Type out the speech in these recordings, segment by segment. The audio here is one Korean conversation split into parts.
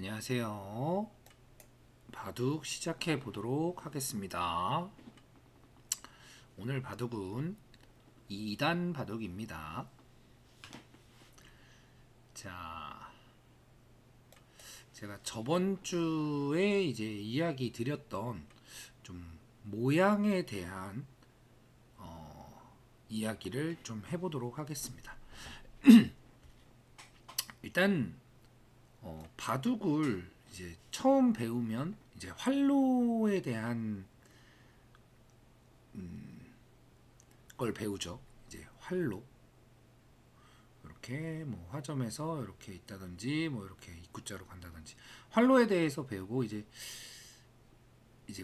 안녕하세요. 바둑 시작해 보도록 하겠습니다. 오늘 바둑은 2단 바둑입니다. 자, 제가 저번 주에 이제 이야기 드렸던 좀 모양에 대한 이야기를 좀 해보도록 하겠습니다. 일단 바둑을 이제 처음 배우면 이제 활로에 대한 걸 배우죠. 이제 활로 이렇게 뭐 화점에서 이렇게 있다든지 뭐 이렇게 입구자로 간다든지 활로에 대해서 배우고 이제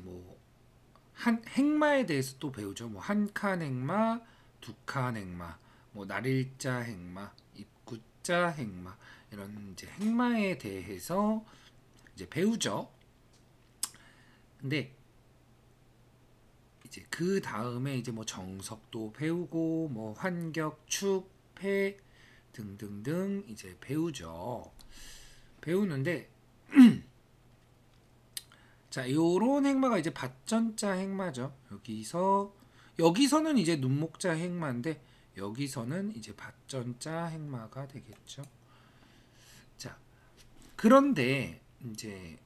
뭐 한 행마에 대해서 또 배우죠. 뭐 한 칸 행마, 두 칸 행마, 뭐 날일자 행마, 입구자 행마 이런 이제 행마에 대해서 이제 배우죠. 근데 이제 그 다음에 이제 뭐 정석도 배우고 뭐 환격, 축, 패 등등등 이제 배우죠. 배우는데 자, 요런 행마가 이제 밭전자 행마죠. 여기서는 이제 눈목자 행마인데 여기서는 이제 밭전자 행마가 되겠죠. 자, 그런데 이제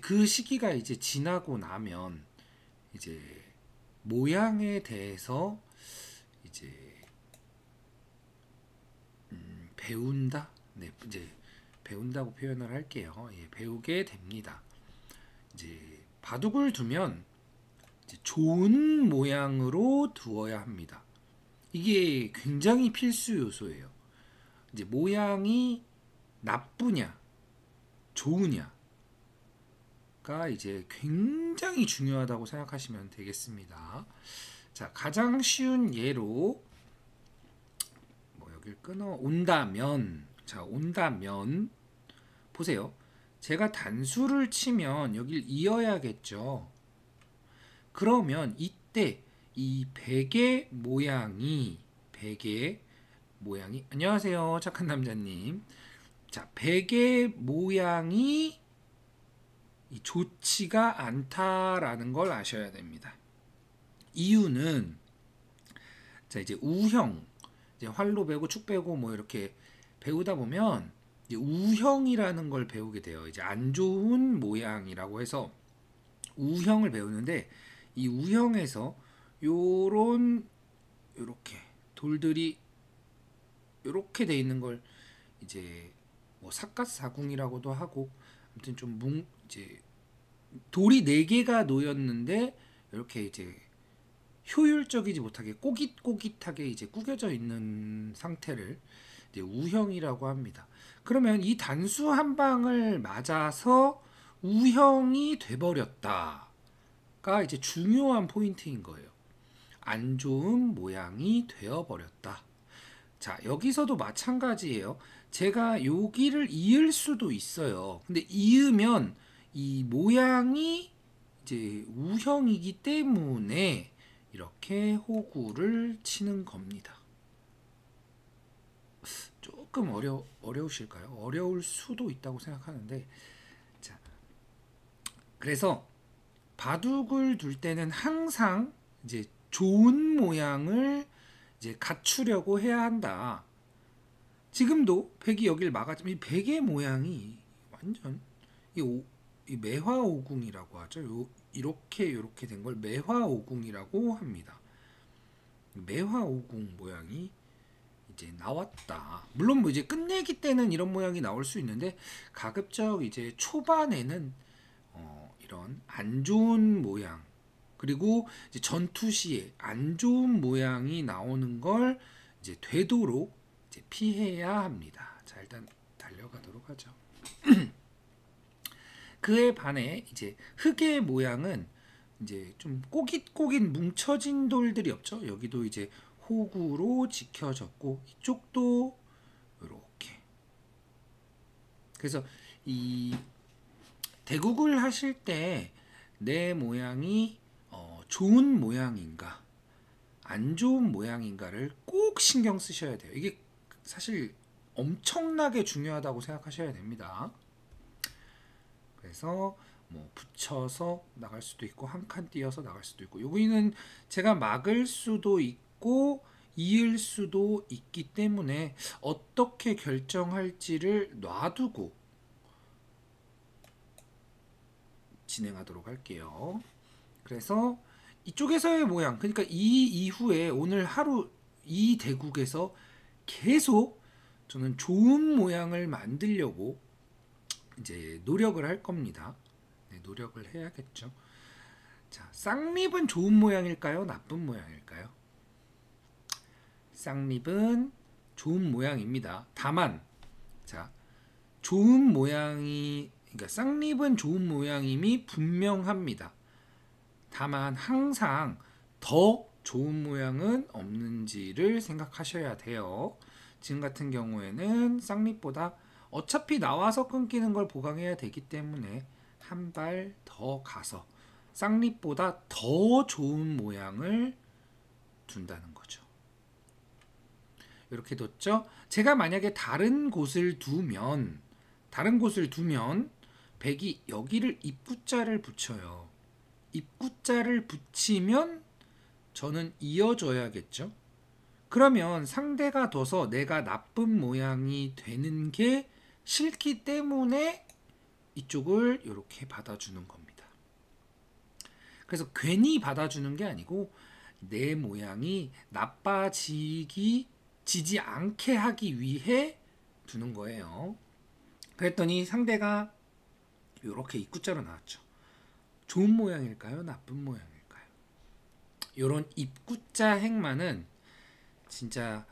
그 시기가 이제 지나고 나면 이제 모양에 대해서 이제 배운다. 네, 이제 배운다고 표현을 할게요. 예, 배우게 됩니다. 이제 바둑을 두면 이제 좋은 모양으로 두어야 합니다. 이게 굉장히 필수 요소예요. 이제 모양이 나쁘냐, 좋으냐가 이제 굉장히 중요하다고 생각하시면 되겠습니다. 자, 가장 쉬운 예로 뭐 여길 끊어 온다면, 자, 온다면 보세요. 제가 단수를 치면 여길 이어야겠죠. 그러면 이때 이 베개 모양이 안녕하세요, 착한 남자님. 자, 베개 모양이 좋지가 않다라는 걸 아셔야 됩니다. 이유는 자, 이제 우형, 이제 활로 배우고 축 배우고 뭐 이렇게 배우다 보면 이제 우형이라는 걸 배우게 돼요. 이제 안 좋은 모양이라고 해서 우형을 배우는데 이 우형에서 요런 요렇게 돌들이 요렇게 돼 있는 걸 이제 뭐 삿갓사궁이라고도 하고 아무튼 좀 이제 돌이 4개가 놓였는데 이렇게 이제 효율적이지 못하게 꼬깃꼬깃하게 이제 구겨져 있는 상태를 이제 우형이라고 합니다. 그러면 이 단수 한 방을 맞아서 우형이 돼버렸다가 이제 중요한 포인트인 거예요. 안 좋은 모양이 되어버렸다. 자, 여기서도 마찬가지예요. 제가 여기를 이을 수도 있어요. 근데 이으면 이 모양이 이제 우형이기 때문에 이렇게 호구를 치는 겁니다. 조금 어려우실까요? 어려울 수도 있다고 생각하는데, 자, 그래서 바둑을 둘 때는 항상 이제 좋은 모양을 이제 갖추려고 해야 한다. 지금도 백이 여기를 막았지만 이 백의 모양이 완전 이 매화오궁이라고 하죠. 이렇게 된 걸 매화오궁이라고 합니다. 매화오궁 모양이 이제 나왔다. 물론 뭐 이제 끝내기 때는 이런 모양이 나올 수 있는데 가급적 이제 초반에는 이런 안 좋은 모양 그리고 이제 전투 시에 안 좋은 모양이 나오는 걸 이제 되도록 이제 피해야 합니다. 자, 일단 달려가도록 하죠. 그에 반해 이제 흙의 모양은 이제 좀 꼬깃꼬깃 뭉쳐진 돌들이 없죠. 여기도 이제 호구로 지켜졌고 이쪽도 이렇게. 그래서 이 대국을 하실 때 내 모양이 좋은 모양인가 안 좋은 모양인가를 꼭 신경 쓰셔야 돼요. 이게 사실 엄청나게 중요하다고 생각하셔야 됩니다. 그래서 뭐 붙여서 나갈 수도 있고 한 칸 띄어서 나갈 수도 있고, 여기는 제가 막을 수도 있고 이을 수도 있기 때문에 어떻게 결정할지를 놔두고 진행하도록 할게요. 그래서 이쪽에서의 모양, 그러니까 이 이후에 오늘 하루 이 대국에서 계속 저는 좋은 모양을 만들려고 이제 노력을 할 겁니다. 네, 노력을 해야겠죠. 자, 쌍립은 좋은 모양일까요? 나쁜 모양일까요? 쌍립은 좋은 모양입니다. 다만, 자, 좋은 모양이, 그러니까 쌍립은 좋은 모양임이 분명합니다. 다만 항상 더 좋은 모양은 없는지를 생각하셔야 돼요. 지금 같은 경우에는 쌍립보다 어차피 나와서 끊기는 걸 보강해야 되기 때문에 한 발 더 가서 쌍립보다 더 좋은 모양을 둔다는 거죠. 이렇게 뒀죠. 제가 만약에 다른 곳을 두면 백이 여기를 입구자를 붙여요. 입구자를 붙이면 저는 이어줘야겠죠. 그러면 상대가 둬서 내가 나쁜 모양이 되는 게 싫기 때문에 이쪽을 이렇게 받아주는 겁니다. 그래서 괜히 받아주는 게 아니고 내 모양이 나빠지지 않게 하기 위해 두는 거예요. 그랬더니 상대가 이렇게 입구자로 나왔죠. 좋은 모양일까요? 나쁜 모양일까요? 이런 입구자 행만은 진짜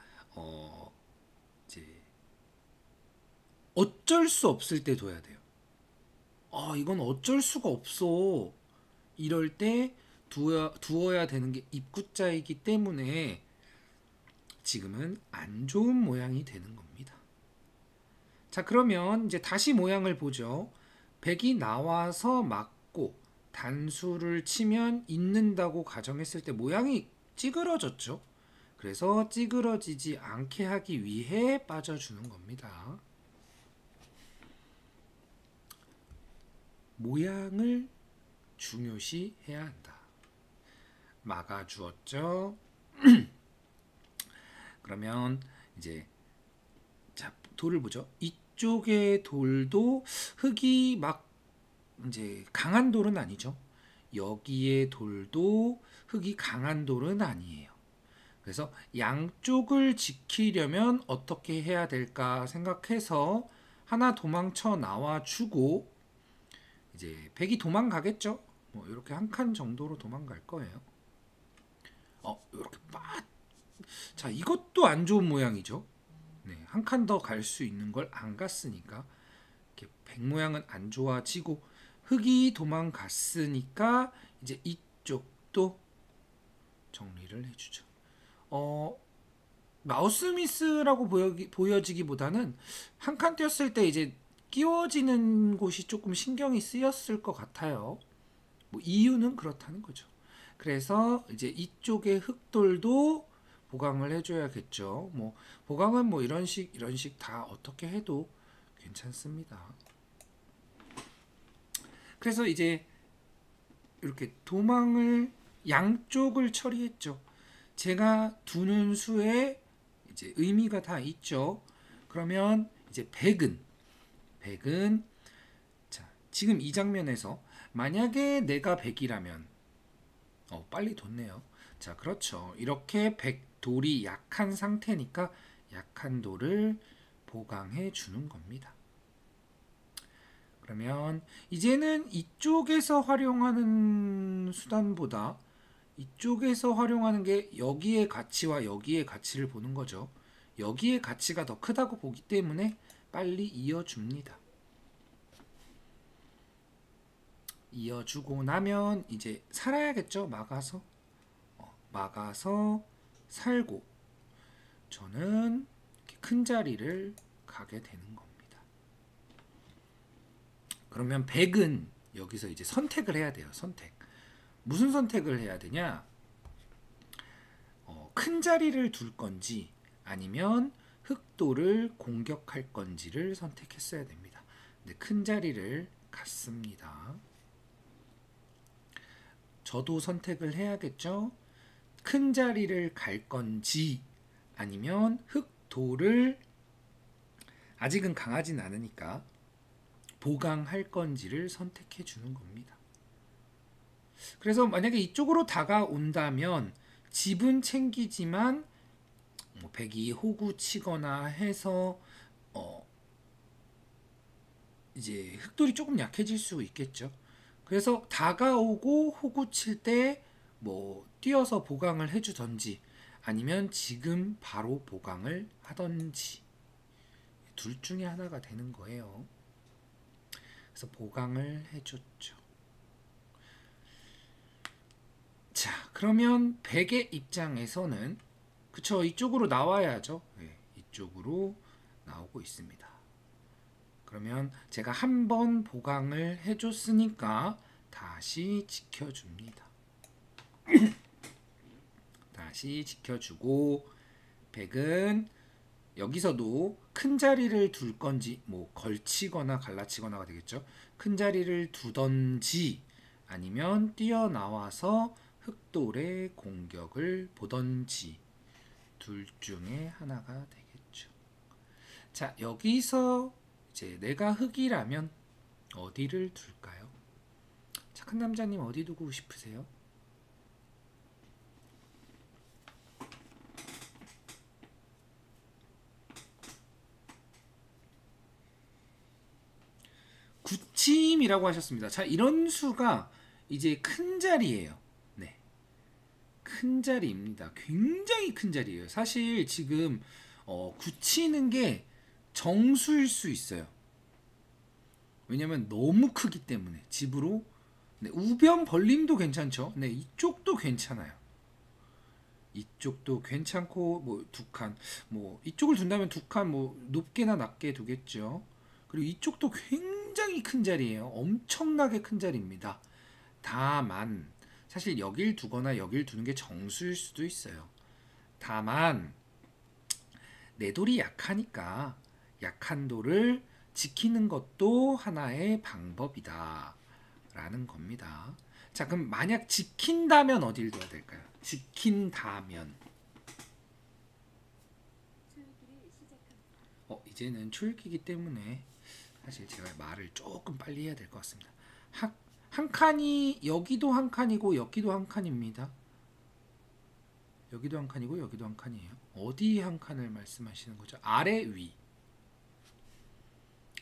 이제 어쩔 수 없을 때 둬야 돼요. 이건 어쩔 수가 없어. 이럴 때 두어야 되는 게 입구자이기 때문에 지금은 안 좋은 모양이 되는 겁니다. 자, 그러면 이제 다시 모양을 보죠. 백이 나와서 맞고 단수를 치면 있는다고 가정했을 때 모양이 찌그러졌죠. 그래서 찌그러지지 않게 하기 위해 빠져주는 겁니다. 모양을 중요시 해야 한다. 막아주었죠. 그러면 이제 자, 돌을 보죠. 이쪽의 돌도 흙이 막 이제 강한 돌은 아니죠. 여기의 돌도 흙이 강한 돌은 아니에요. 그래서 양쪽을 지키려면 어떻게 해야 될까 생각해서 하나 도망쳐 나와주고, 이제 백이 도망가겠죠. 뭐 이렇게 한 칸 정도로 도망갈 거예요. 이렇게 자, 이것도 안 좋은 모양이죠. 네, 한 칸 더 갈 수 있는 걸 안 갔으니까 이렇게 백 모양은 안 좋아지고 흙이 도망갔으니까 이제 이쪽도 정리를 해주죠. 마우스 미스라고 보여지기보다는 한 칸 띄었을 때 이제 끼워지는 곳이 조금 신경이 쓰였을 것 같아요. 뭐 이유는 그렇다는 거죠. 그래서 이제 이쪽의 흙돌도 보강을 해줘야겠죠. 뭐 보강은 뭐 이런 식 다 어떻게 해도 괜찮습니다. 그래서 이제 이렇게 도망을 양쪽을 처리했죠. 제가 두는 수에 이제 의미가 다 있죠. 그러면 이제 백은 자, 지금 이 장면에서 만약에 내가 백이라면 빨리 뒀네요. 자, 그렇죠. 이렇게 백돌이 약한 상태니까 약한 돌을 보강해 주는 겁니다. 그러면 이제는 이쪽에서 활용하는 수단보다 이쪽에서 활용하는 게 여기의 가치와 여기의 가치를 보는 거죠. 여기의 가치가 더 크다고 보기 때문에 빨리 이어줍니다. 이어주고 나면 이제 살아야겠죠. 막아서 살고 저는 이렇게 큰 자리를 가게 되는 겁니다. 그러면 백은 여기서 이제 선택을 해야 돼요. 무슨 선택을 해야 되냐? 큰 자리를 둘 건지 아니면 흑돌을 공격할 건지를 선택했어야 됩니다. 근데 큰 자리를 같습니다. 저도 선택을 해야겠죠. 큰 자리를 갈 건지 아니면 흑도를 아직은 강하진 않으니까 보강할 건지를 선택해 주는 겁니다. 그래서 만약에 이쪽으로 다가온다면 집은 챙기지만 백이 호구 치거나 해서 이제 흑돌이 조금 약해질 수 있겠죠. 그래서 다가오고 호구 칠 때 뭐 뛰어서 보강을 해주던지 아니면 지금 바로 보강을 하던지 둘 중에 하나가 되는 거예요. 그래서 보강을 해줬죠. 자, 그러면 백의 입장에서는 그쵸, 이쪽으로 나와야죠. 네, 이쪽으로 나오고 있습니다. 그러면 제가 한 번 보강을 해줬으니까 다시 지켜줍니다. 다시 지켜주고 백은 여기서도 큰 자리를 둘 건지 뭐 걸치거나 갈라치거나가 되겠죠. 큰 자리를 두던지 아니면 뛰어나와서 흑돌의 공격을 보던지 둘 중에 하나가 되겠죠. 자, 여기서 이제 내가 흑이라면 어디를 둘까요? 착한 남자님 어디 두고 싶으세요? 구침이라고 하셨습니다. 자, 이런 수가 이제 큰 자리예요. 네, 큰 자리입니다. 굉장히 큰 자리예요. 사실 지금 굳히는 게 정수일 수 있어요. 왜냐면 너무 크기 때문에 집으로. 네, 우변 벌림도 괜찮죠. 네, 이쪽도 괜찮아요. 이쪽도 괜찮고 뭐 두 칸, 뭐 이쪽을 둔다면 두 칸 뭐 높게나 낮게 두겠죠. 그리고 이쪽도 굉장히 큰 자리예요. 엄청나게 큰 자리입니다. 다만 사실 여길 두거나 여길 두는 게 정수일 수도 있어요. 다만 내 돌이 약하니까 약한 돌을 지키는 것도 하나의 방법이다 라는 겁니다. 자, 그럼 만약 지킨다면 어디를 둬야 될까요? 지킨다면 이제는 초읽기이기 때문에 사실 제가 말을 조금 빨리 해야 될 것 같습니다. 한 칸이 여기도 한 칸이고 여기도 한 칸입니다. 여기도 한 칸이고 여기도 한 칸이에요. 어디 한 칸을 말씀하시는 거죠? 아래 위.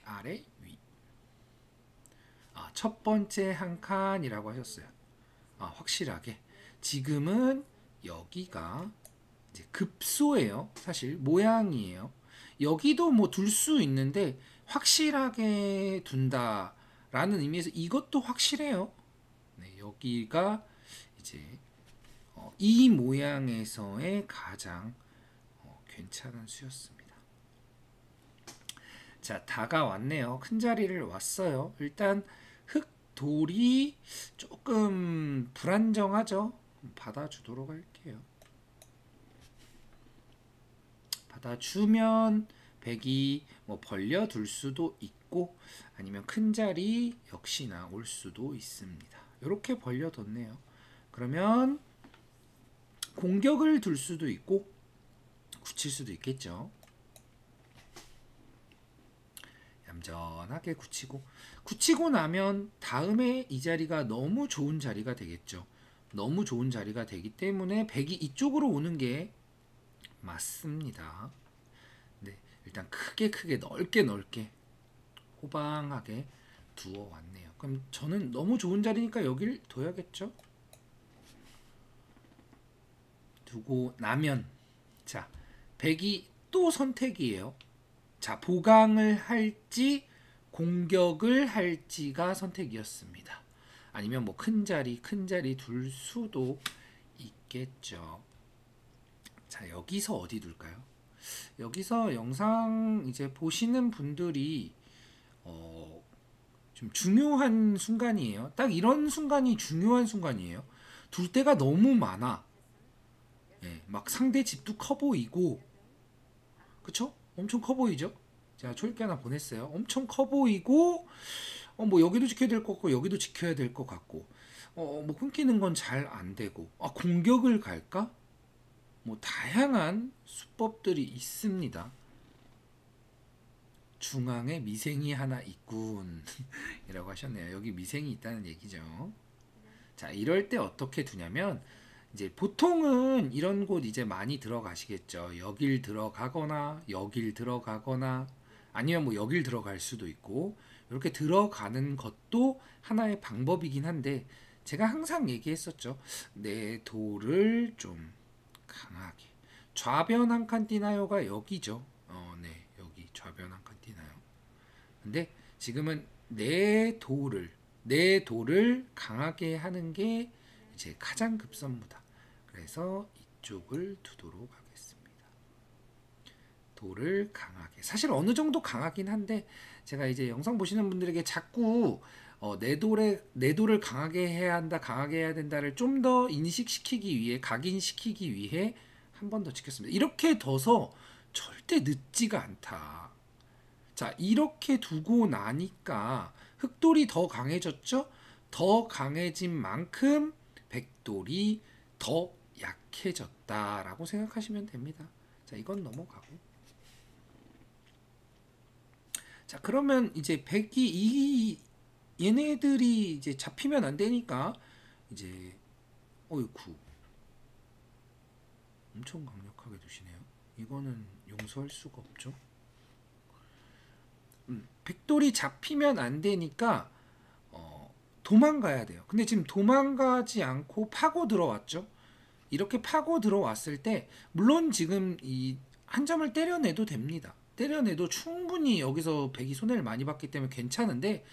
아래 위. 첫 번째 한 칸이라고 하셨어요. 확실하게. 지금은 여기가 이제 급소예요. 사실 모양이에요. 여기도 뭐 둘 수 있는데 확실하게 둔다라는 의미에서 이것도 확실해요. 네, 여기가 이제 이 모양에서의 가장 괜찮은 수였습니다. 자, 다가왔네요. 큰 자리를 왔어요. 일단 흑돌이 조금 불안정하죠. 받아주도록 할게요. 받아주면 백이 뭐 벌려둘 수도 있고 아니면 큰 자리 역시나 올 수도 있습니다. 이렇게 벌려뒀네요. 그러면 공격을 둘 수도 있고 굳힐 수도 있겠죠. 얌전하게 굳히고 나면 다음에 이 자리가 너무 좋은 자리가 되겠죠. 너무 좋은 자리가 되기 때문에 백이 이쪽으로 오는 게 맞습니다. 네, 일단 크게 넓게 호방하게 두어 왔네요. 그럼 저는 너무 좋은 자리니까 여길 둬야겠죠. 두고 나면 자, 백이 또 선택이에요. 자, 보강을 할지 공격을 할지가 선택이었습니다. 아니면 뭐 큰 자리 둘 수도 있겠죠. 자, 여기서 어디 둘까요? 여기서 영상 이제 보시는 분들이 좀 중요한 순간이에요. 딱 이런 순간이 중요한 순간이에요. 둘 데가 너무 많아. 예, 막 상대 집도 커 보이고, 그쵸? 엄청 커 보이죠? 제가 초읽기 하나 보냈어요. 엄청 커 보이고, 뭐 여기도 지켜야 될 것 같고 여기도 지켜야 될 것 같고 뭐 끊기는 건 잘 안 되고 공격을 갈까? 뭐 다양한 수법들이 있습니다. 중앙에 미생이 하나 있군 이라고 하셨네요. 여기 미생이 있다는 얘기죠. 자, 이럴 때 어떻게 두냐면 이제 보통은 이런 곳 이제 많이 들어가시겠죠. 여길 들어가거나 여길 들어가거나 아니면 뭐 여길 들어갈 수도 있고 이렇게 들어가는 것도 하나의 방법이긴 한데 제가 항상 얘기했었죠. 내 돌을 좀 강하게 좌변 한 칸 띄나요가 여기죠. 네, 여기 좌변 한 칸 띄나요. 근데 지금은 내 돌을 강하게 하는 게 이제 가장 급선무다. 그래서 이쪽을 두도록 하겠습니다. 돌을 강하게. 사실 어느 정도 강하긴 한데 제가 이제 영상 보시는 분들에게 자꾸 내 돌을 강하게 해야 한다, 강하게 해야 된다를 좀 더 인식시키기 위해, 각인시키기 위해 한 번 더 찍겠습니다. 이렇게 둬서 절대 늦지가 않다. 자, 이렇게 두고 나니까 흑돌이 더 강해졌죠? 더 강해진 만큼 백돌이 더 약해졌다라고 생각하시면 됩니다. 자, 이건 넘어가고. 자, 그러면 이제 백이 얘네들이 이제 잡히면 안 되니까 이제 어이쿠 엄청 강력하게 두시네요. 이거는 용서할 수가 없죠. 백돌이 잡히면 안 되니까 도망가야 돼요. 근데 지금 도망가지 않고 파고 들어왔죠. 이렇게 파고 들어왔을 때 물론 지금 이 한 점을 때려내도 됩니다. 때려내도 충분히 여기서 백이 손해를 많이 봤기 때문에 괜찮은데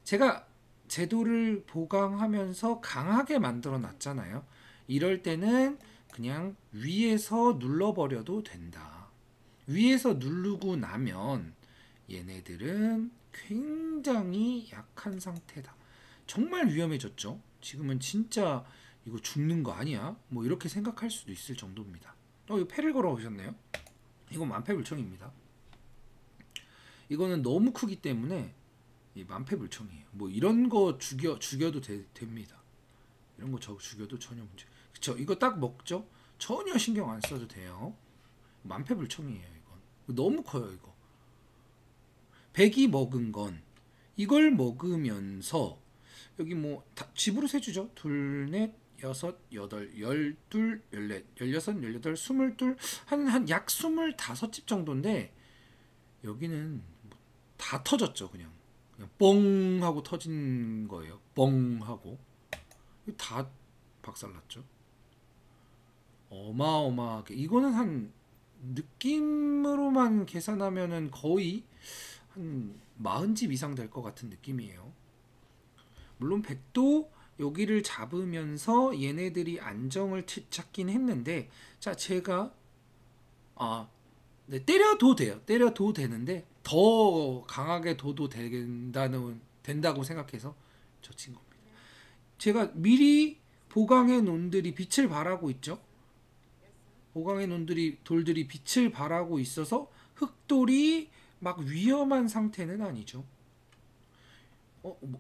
제가 제도를 보강하면서 강하게 만들어 놨잖아요. 이럴 때는 그냥 위에서 눌러버려도 된다. 위에서 누르고 나면 얘네들은 굉장히 약한 상태다. 정말 위험해졌죠. 지금은 진짜 이거 죽는 거 아니야? 뭐 이렇게 생각할 수도 있을 정도입니다. 이거 패를 걸어 오셨네요. 이건 만패불청입니다. 이거는 너무 크기 때문에 만패불청이에요. 뭐 이런 거 죽여도 됩니다. 이런 거 죽여도 전혀 문제. 그쵸? 이거 딱 먹죠? 전혀 신경 안 써도 돼요. 만패불청이에요. 이건 너무 커요. 이거 백이 먹은 건 이걸 먹으면서 여기 뭐 집으로 세주죠. 둘, 넷, 여섯, 여덟, 열둘, 열넷, 열여섯, 열여덟, 스물둘, 한 약 25집 정도인데 여기는 다 터졌죠. 그냥 뻥 하고 터진 거예요. 뻥 하고 다 박살났죠. 어마어마하게. 이거는 한 느낌으로만 계산하면은 거의 한 40집 이상 될 것 같은 느낌이에요. 물론 백도 여기를 잡으면서 얘네들이 안정을 찾긴 했는데 자, 제가 네, 때려도 돼요. 때려도 되는데 더 강하게 둬도 된다고 생각해서 젖힌 겁니다. 제가 미리 보강해 놓은들이 빛을 발하고 있죠. 보강해 놓은 돌들이 빛을 발하고 있어서 흑돌이 막 위험한 상태는 아니죠.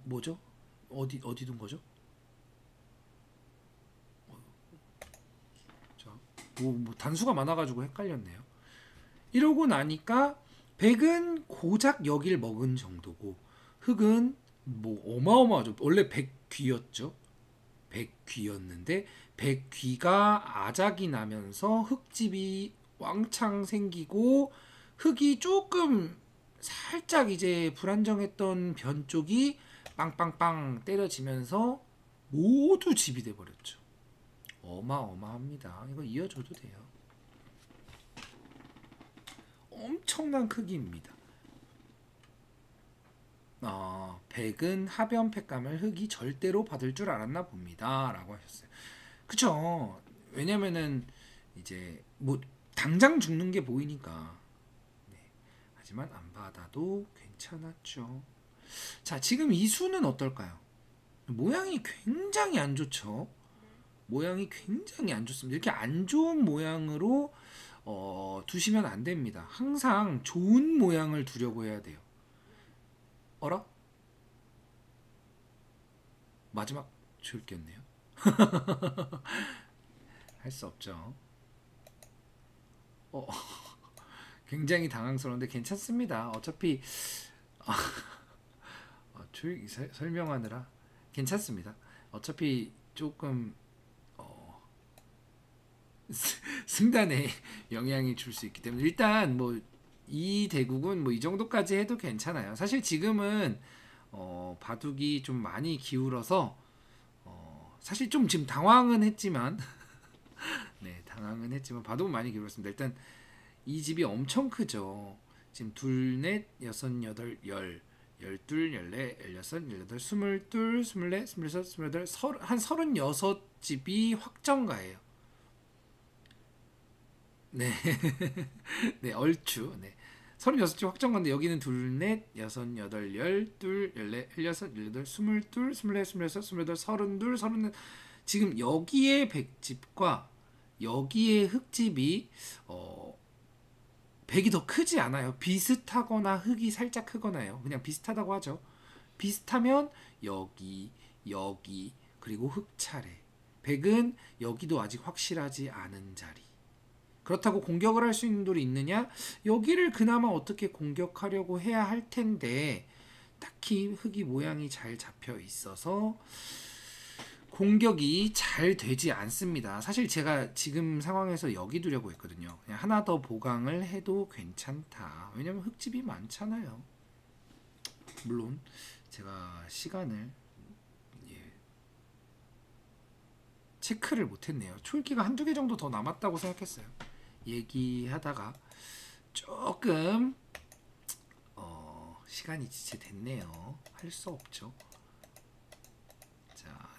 뭐죠? 어디 둔 거죠? 자, 뭐 단수가 많아가지고 헷갈렸네요. 이러고 나니까 백은 고작 여길 먹은 정도고 흑은 뭐 어마어마하죠. 원래 백귀였죠. 백귀였는데 백귀가 아작이 나면서 흑집이 왕창 생기고 흑이 조금 살짝 이제 불안정했던 변 쪽이 빵빵빵 때려지면서 모두 집이 돼버렸죠. 어마어마합니다. 이거 이어줘도 돼요. 엄청난 크기입니다. 백은 하변 팩감을 흑이 절대로 받을 줄 알았나 봅니다. 라고 하셨어요. 그쵸. 왜냐면은 이제 뭐 당장 죽는 게 보이니까. 네. 하지만 안 받아도 괜찮았죠. 자, 지금 이 수는 어떨까요? 모양이 굉장히 안 좋죠. 모양이 굉장히 안 좋습니다. 이렇게 안 좋은 모양으로 두시면 안 됩니다. 항상 좋은 모양을 두려고 해야 돼요. 어라? 마지막 줄기였네요. 할 수 없죠. 어, 굉장히 당황스러운데 괜찮습니다. 어차피 조용히 설명하느라 괜찮습니다. 어차피 조금 승단에 영향이 줄 수 있기 때문에 일단 뭐 이 대국은 뭐 이 정도까지 해도 괜찮아요. 사실 지금은 바둑이 좀 많이 기울어서 사실 좀 지금 당황은 했지만 네, 당황은 했지만 바둑은 많이 기울었습니다. 일단 이 집이 엄청 크죠. 지금 둘, 넷, 여섯, 여덟, 열, 열둘, 열네, 열여섯, 열여덟, 스물둘, 스물넷, 스물여섯, 스물여덟, 한 36집이 확정가예요. 네. 네, 얼추. 네. 36집 확정가인데 여기는 둘, 넷, 여섯, 여덟, 열, 둘, 열네, 열여섯, 열여덟, 스물둘, 스물넷, 스물여섯, 스물여덟, 서른둘, 서른넷. 지금 여기에 백집과 여기에 흑집이 백이 더 크지 않아요. 비슷하거나 흑이 살짝 크거나요. 그냥 비슷하다고 하죠. 비슷하면 여기, 여기, 그리고 흑 차례. 백은 여기도 아직 확실하지 않은 자리. 그렇다고 공격을 할 수 있는 돌이 있느냐? 여기를 그나마 어떻게 공격하려고 해야 할 텐데 딱히 흑이 모양이 잘 잡혀 있어서 공격이 잘 되지 않습니다. 사실 제가 지금 상황에서 여기 두려고 했거든요. 그냥 하나 더 보강을 해도 괜찮다. 왜냐면 흑집이 많잖아요. 물론 제가 시간을 체크를 못했네요. 초읽기가 한두 개 정도 더 남았다고 생각했어요. 얘기하다가 조금 시간이 지체됐네요. 할 수 없죠. 자,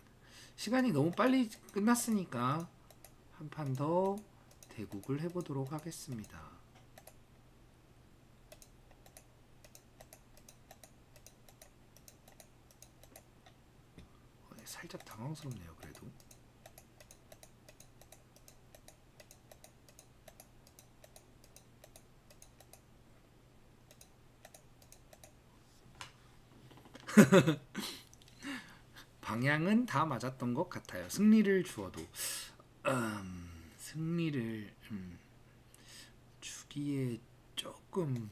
시간이 너무 빨리 끝났으니까 한 판 더 대국을 해보도록 하겠습니다. 살짝 당황스럽네요. 그래도 방향은 다 맞았던 것 같아요. 승리를 주어도 승리를 주기에 조금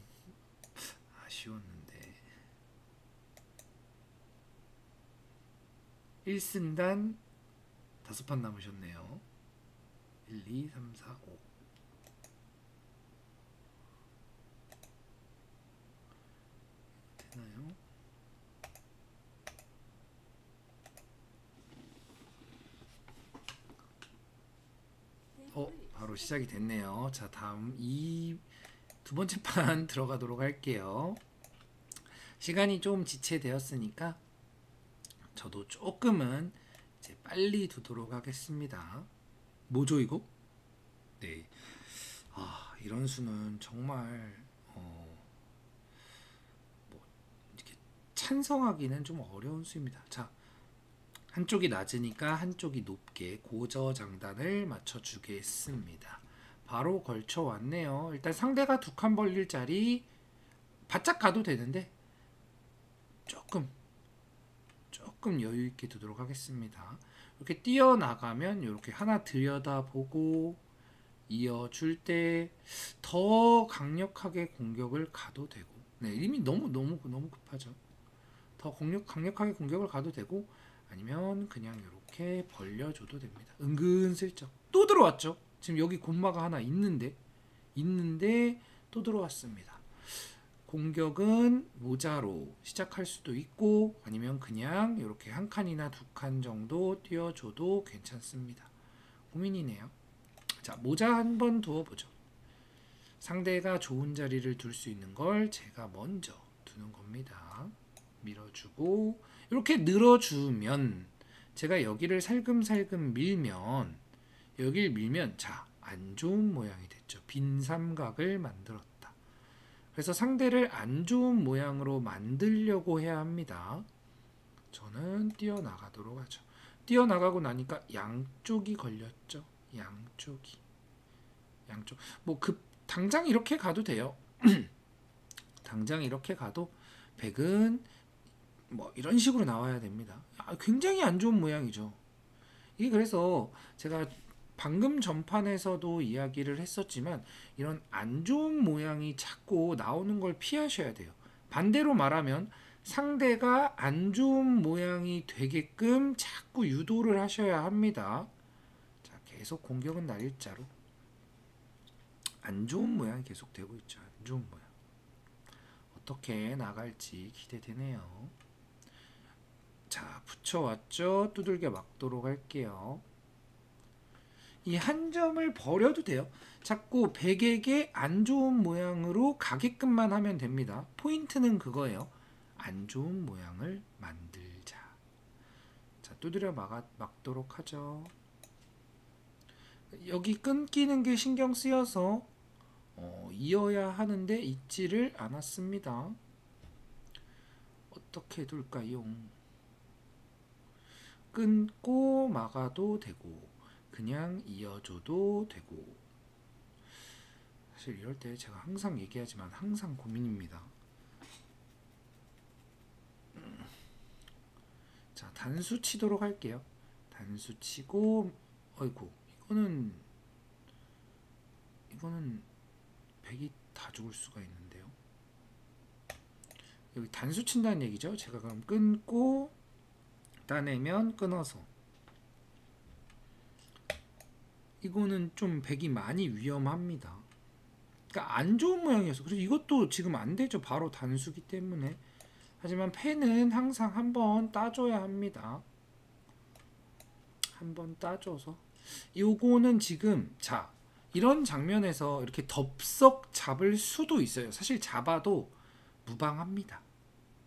아쉬웠는데 1승단 5판 남으셨네요. 1, 2, 3, 4, 5 되나요? 바로 시작이 됐네요. 자, 다음 이 두 번째 판 들어가도록 할게요. 시간이 좀 지체되었으니까 저도 조금은 이제 빨리 두도록 하겠습니다. 뭐죠 이거? 네. 이런 수는 정말 뭐 이렇게 찬성하기는 좀 어려운 수입니다. 자, 한쪽이 낮으니까 한쪽이 높게 고저장단을 맞춰주겠습니다. 바로 걸쳐 왔네요. 일단 상대가 두 칸 벌릴 자리 바짝 가도 되는데 조금 여유 있게 두도록 하겠습니다. 이렇게 뛰어나가면 이렇게 하나 들여다보고 이어줄 때 더 강력하게 공격을 가도 되고, 네, 이미 너무 급하죠. 더 강력하게 공격을 가도 되고, 아니면 그냥 이렇게 벌려줘도 됩니다. 은근슬쩍 또 들어왔죠. 지금 여기 곰마가 하나 있는데 또 들어왔습니다. 공격은 모자로 시작할 수도 있고 아니면 그냥 이렇게 한 칸이나 두 칸 정도 띄워줘도 괜찮습니다. 고민이네요. 자, 모자 한번 두어보죠. 상대가 좋은 자리를 둘 수 있는 걸 제가 먼저 두는 겁니다. 밀어주고 이렇게 늘어주면 제가 여기를 살금살금 밀면 여길 밀면 자, 안 좋은 모양이 됐죠. 빈 삼각을 만들었다. 그래서 상대를 안 좋은 모양으로 만들려고 해야 합니다. 저는 뛰어나가도록 하죠. 뛰어나가고 나니까 양쪽이 걸렸죠. 양쪽. 뭐 당장 이렇게 가도 돼요. 당장 이렇게 가도 백은 뭐 이런 식으로 나와야 됩니다. 굉장히 안 좋은 모양이죠. 이게 그래서 제가 방금 전판에서도 이야기를 했었지만 이런 안 좋은 모양이 자꾸 나오는 걸 피하셔야 돼요. 반대로 말하면 상대가 안 좋은 모양이 되게끔 자꾸 유도를 하셔야 합니다. 자, 계속 공격은 날일자로 안 좋은 모양이 계속 되고 있죠. 안 좋은 모양. 어떻게 나갈지 기대되네요. 자, 붙여왔죠. 두들겨 막도록 할게요. 이 한 점을 버려도 돼요. 자꾸 백에게 안 좋은 모양으로 가게끔만 하면 됩니다. 포인트는 그거예요. 안 좋은 모양을 만들자. 자, 두드려 막도록 하죠. 여기 끊기는 게 신경 쓰여서 이어야 하는데 있지를 않았습니다. 어떻게 둘까요? 끊고 막아도 되고 그냥 이어줘도 되고. 사실 이럴 때 제가 항상 얘기하지만 항상 고민입니다. 자, 단수 치도록 할게요. 단수 치고, 어이구, 이거는 백이 다 죽을 수가 있는데요. 여기 단수 친다는 얘기죠. 제가 그럼 끊고 따내면 끊어서. 이거는 좀 백이 많이 위험합니다. 그러니까 안 좋은 모양이어서. 그래서 이것도 지금 안 되죠. 바로 단수기 때문에. 하지만 패는 항상 한번 따줘야 합니다. 한번 따줘서. 요거는 지금, 자, 이런 장면에서 이렇게 덥석 잡을 수도 있어요. 사실 잡아도 무방합니다.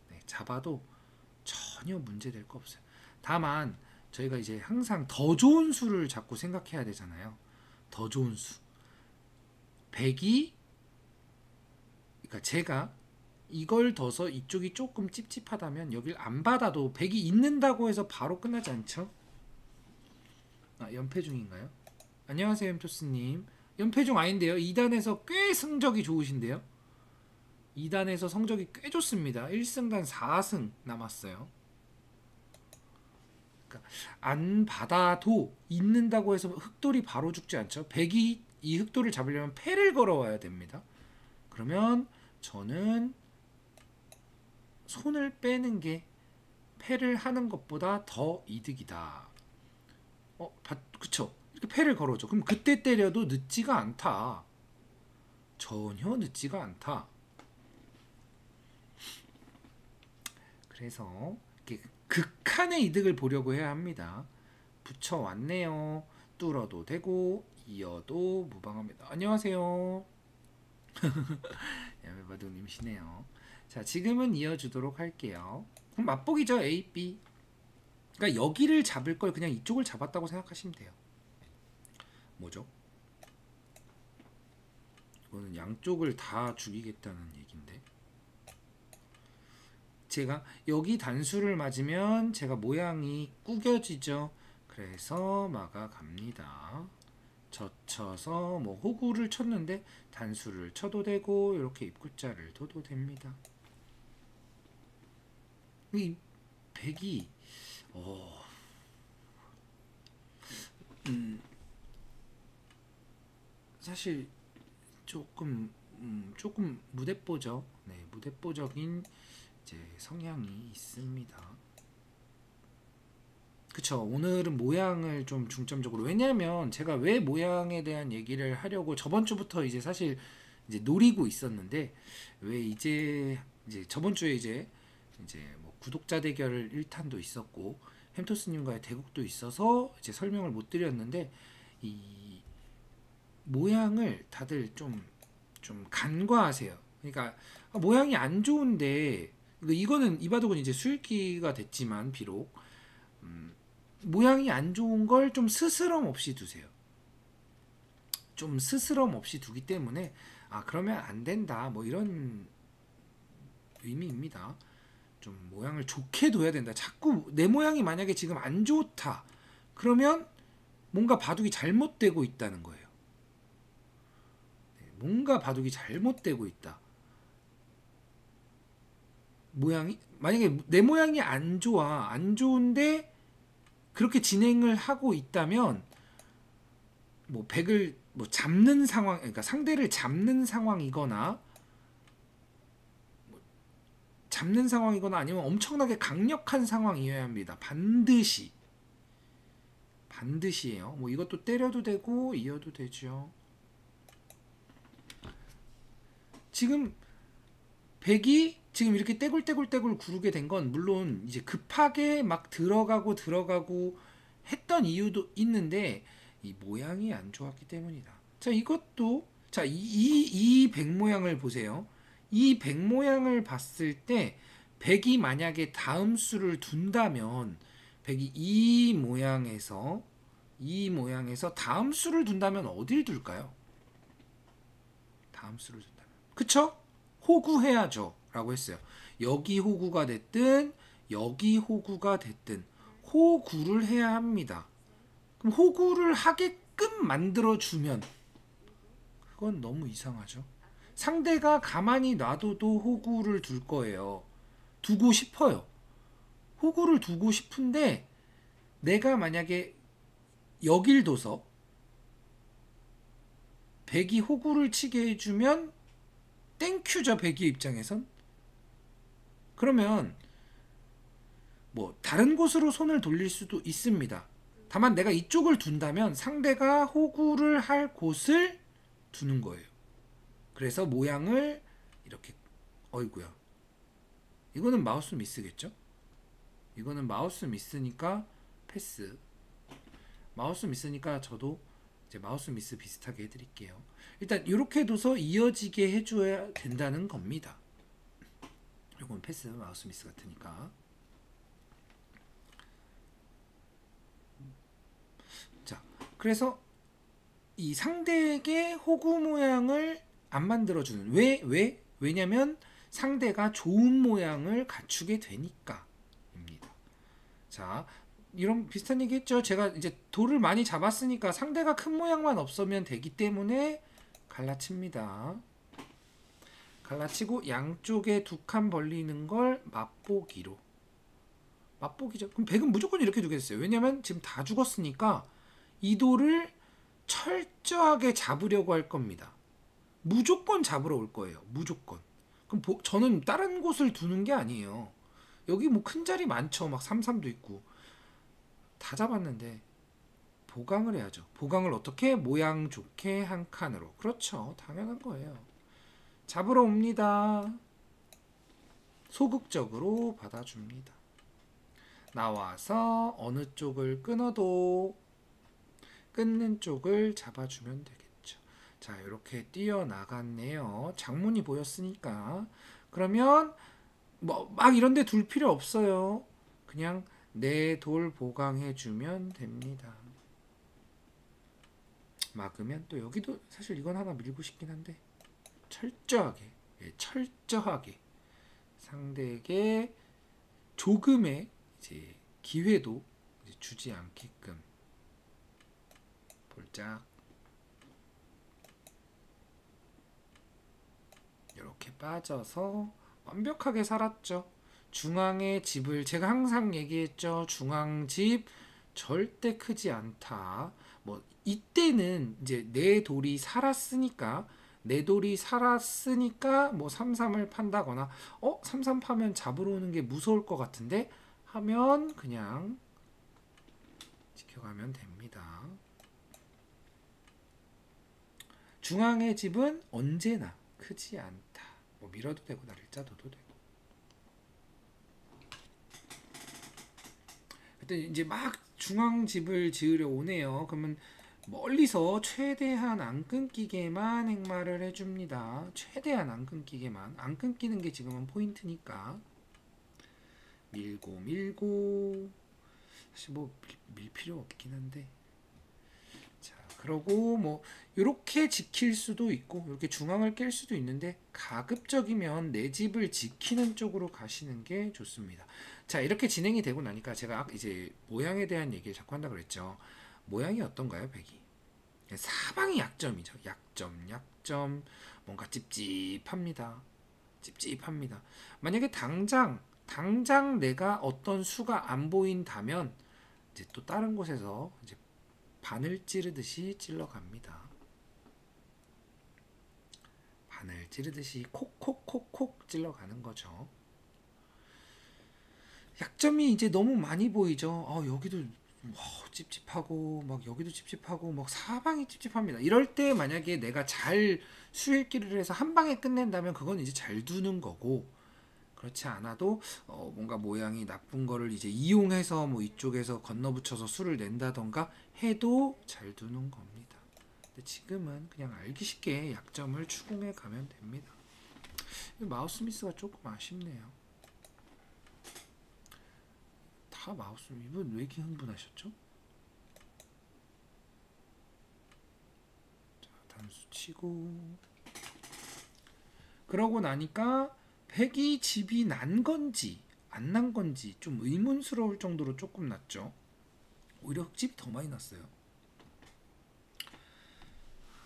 네, 잡아도 전혀 문제될 거 없어요. 다만 저희가 이제 항상 더 좋은 수를 자꾸 생각해야 되잖아요. 더 좋은 수. 백이, 그러니까 제가 이걸 둬서 이쪽이 조금 찝찝하다면 여길 안 받아도 백이 있는다고 해서 바로 끝나지 않죠? 아, 연패 중인가요? 안녕하세요, 엠토스님. 연패 중 아닌데요. 2단에서 꽤 성적이 좋으신데요. 2단에서 성적이 꽤 좋습니다. 1승단 4승 남았어요. 그러니까 안 받아도 있는다고 해서 흑돌이 바로 죽지 않죠. 백이 이 흑돌을 잡으려면 패를 걸어와야 됩니다. 그러면 저는 손을 빼는 게 패를 하는 것보다 더 이득이다. 그쵸? 이렇게 패를 걸어줘. 그럼 그때 때려도 늦지가 않다. 전혀 늦지가 않다. 그래서 이렇게 극한의 이득을 보려고 해야 합니다. 붙여왔네요. 뚫어도 되고 이어도 무방합니다. 안녕하세요. 야매바둑님이시네요. 자, 지금은 이어주도록 할게요. 그럼 맛보기죠. A, B. 그러니까 여기를 잡을 걸 그냥 이쪽을 잡았다고 생각하시면 돼요. 뭐죠? 이거는 양쪽을 다 죽이겠다는 얘기인데, 제가 여기 단수를 맞으면 제가 모양이 구겨지죠. 그래서 막아갑니다. 젖혀서 뭐 호구를 쳤는데 단수를 쳐도 되고 이렇게 입구자를 둬도 됩니다. 이 백이 사실 조금 무대뽀죠. 네, 무대뽀적인 이제 성향이 있습니다. 그쵸. 오늘은 모양을 좀 중점적으로, 왜냐면 제가 왜 모양에 대한 얘기를 하려고 저번 주부터 이제 사실 이제 노리고 있었는데, 왜 이제 저번 주에 이제 뭐 구독자 대결 1탄도 있었고 햄토스님과의 대국도 있어서 이제 설명을 못 드렸는데, 이 모양을 다들 좀 간과하세요. 그러니까 모양이 안 좋은데, 이거는 이바둑은 이제 수익기가 됐지만 비록 모양이 안 좋은 걸 좀 스스럼 없이 두세요. 좀 스스럼 없이 두기 때문에 그러면 안 된다, 뭐 이런 의미입니다. 좀 모양을 좋게 둬야 된다. 자꾸 내 모양이 만약에 지금 안 좋다, 그러면 뭔가 바둑이 잘못되고 있다는 거예요. 뭔가 바둑이 잘못되고 있다. 모양이 만약에 내 모양이 안 좋아, 안 좋은데 그렇게 진행을 하고 있다면 뭐 백을 뭐 잡는 상황, 그러니까 상대를 잡는 상황이거나 아니면 엄청나게 강력한 상황이어야 합니다. 반드시예요. 뭐 이것도 때려도 되고 이어도 되죠. 지금 백이 지금 이렇게 떼굴떼굴 구르게 된 건 물론 이제 급하게 막 들어가고 했던 이유도 있는데 이 모양이 안 좋았기 때문이다. 자, 이것도 자, 이 백 모양을 보세요. 이 백 모양을 봤을 때 백이 만약에 다음 수를 둔다면 백이 이 모양에서 다음 수를 둔다면 어딜 둘까요? 다음 수를 둔다면. 그쵸? 호구해야죠. 라고 했어요. 여기 호구가 됐든 여기 호구가 됐든 호구를 해야 합니다. 그럼 호구를 하게끔 만들어주면 그건 너무 이상하죠. 상대가 가만히 놔둬도 호구를 둘 거예요. 두고 싶어요. 호구를 두고 싶은데 내가 만약에 여길 둬서 백이 호구를 치게 해주면 땡큐죠. 백이의 입장에선. 그러면 뭐 다른 곳으로 손을 돌릴 수도 있습니다. 다만 내가 이쪽을 둔다면 상대가 호구를 할 곳을 두는 거예요. 그래서 모양을 이렇게 어이구야. 이거는 마우스 미스겠죠? 이거는 마우스 미스니까 패스. 마우스 미스니까 저도 이제 마우스 미스 비슷하게 해드릴게요. 일단 이렇게 둬서 이어지게 해줘야 된다는 겁니다. 이건 패스, 마우스 미스 같으니까. 자, 그래서 이 상대에게 호구 모양을 안 만들어주는 왜냐면 상대가 좋은 모양을 갖추게 되니까 입니다. 자, 이런 비슷한 얘기 했죠. 제가 이제 돌을 많이 잡았으니까 상대가 큰 모양만 없으면 되기 때문에 갈라칩니다. 갈라치고 양쪽에 두 칸 벌리는 걸 맛보기로. 맛보기죠. 그럼 백은 무조건 이렇게 두겠어요. 왜냐면 지금 다 죽었으니까 이 돌을 철저하게 잡으려고 할 겁니다. 무조건 잡으러 올 거예요. 무조건. 그럼 저는 다른 곳을 두는 게 아니에요. 여기 뭐 큰 자리 많죠. 막 3-3도 있고. 다 잡았는데 보강을 해야죠. 보강을 어떻게? 모양 좋게 한 칸으로. 그렇죠. 당연한 거예요. 잡으러 옵니다. 소극적으로 받아줍니다. 나와서 어느 쪽을 끊어도 끊는 쪽을 잡아주면 되겠죠. 자, 이렇게 뛰어나갔네요. 장문이 보였으니까. 그러면 뭐 막 이런 데 둘 필요 없어요. 그냥 내 돌 보강해주면 됩니다. 막으면 또 여기도 사실 이건 하나 밀고 싶긴 한데 철저하게 상대에게 조금의 이제 기회도 이제 주지 않게끔 볼짝 이렇게 빠져서 완벽하게 살았죠. 중앙의 집을 제가 항상 얘기했죠. 중앙집 절대 크지 않다. 뭐 이때는 이제 내 돌이 살았으니까 뭐 3-3을 판다거나 3-3 파면 잡으러 오는 게 무서울 것 같은데 하면 그냥 지켜가면 됩니다. 중앙의 집은 언제나 크지 않다. 뭐 밀어도 되고 날짜둬도 되고. 그때 이제 막 중앙 집을 지으려 오네요. 그러면 멀리서 최대한 안 끊기게만 행마를 해줍니다. 최대한 안 끊기게만. 안 끊기는 게 지금은 포인트니까. 밀고 사실 뭐 밀 필요 없긴 한데. 자, 그러고 뭐 이렇게 지킬 수도 있고 이렇게 중앙을 깰 수도 있는데 가급적이면 내 집을 지키는 쪽으로 가시는 게 좋습니다. 자, 이렇게 진행이 되고 나니까 제가 이제 모양에 대한 얘기를 자꾸 한다고 그랬죠. 모양이 어떤가요, 백이? 사방이 약점이죠. 약점. 뭔가 찝찝합니다. 찝찝합니다. 만약에 당장 내가 어떤 수가 안 보인다면 이제 또 다른 곳에서 이제 바늘 찌르듯이 찔러갑니다. 바늘 찌르듯이 콕콕콕콕 찔러가는 거죠. 약점이 이제 너무 많이 보이죠. 여기도 찝찝하고 막 여기도 찝찝하고 막 사방이 찝찝합니다. 이럴 때 만약에 내가 잘 수읽기를 해서 한 방에 끝낸다면 그건 이제 잘 두는 거고, 그렇지 않아도 뭔가 모양이 나쁜 거를 이제 이용해서 뭐 이쪽에서 건너붙여서 수를 낸다던가 해도 잘 두는 겁니다. 근데 지금은 그냥 알기 쉽게 약점을 추궁해 가면 됩니다. 마우스 미스가 조금 아쉽네요. 다 마우스, 이분 왜 이렇게 흥분하셨죠? 자, 단수 치고 그러고 나니까 백이 집이 난 건지 안 난 건지 좀 의문스러울 정도로 조금 났죠. 오히려 흙집이 더 많이 났어요.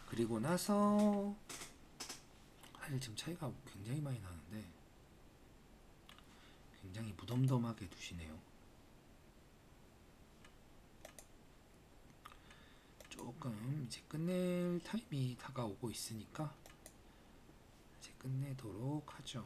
그리고 나서 사실 지금 차이가 굉장히 많이 나는데 굉장히 무덤덤하게 두시네요. 조금 이제 끝낼 타임이 다가오고 있으니까 이제 끝내도록 하죠.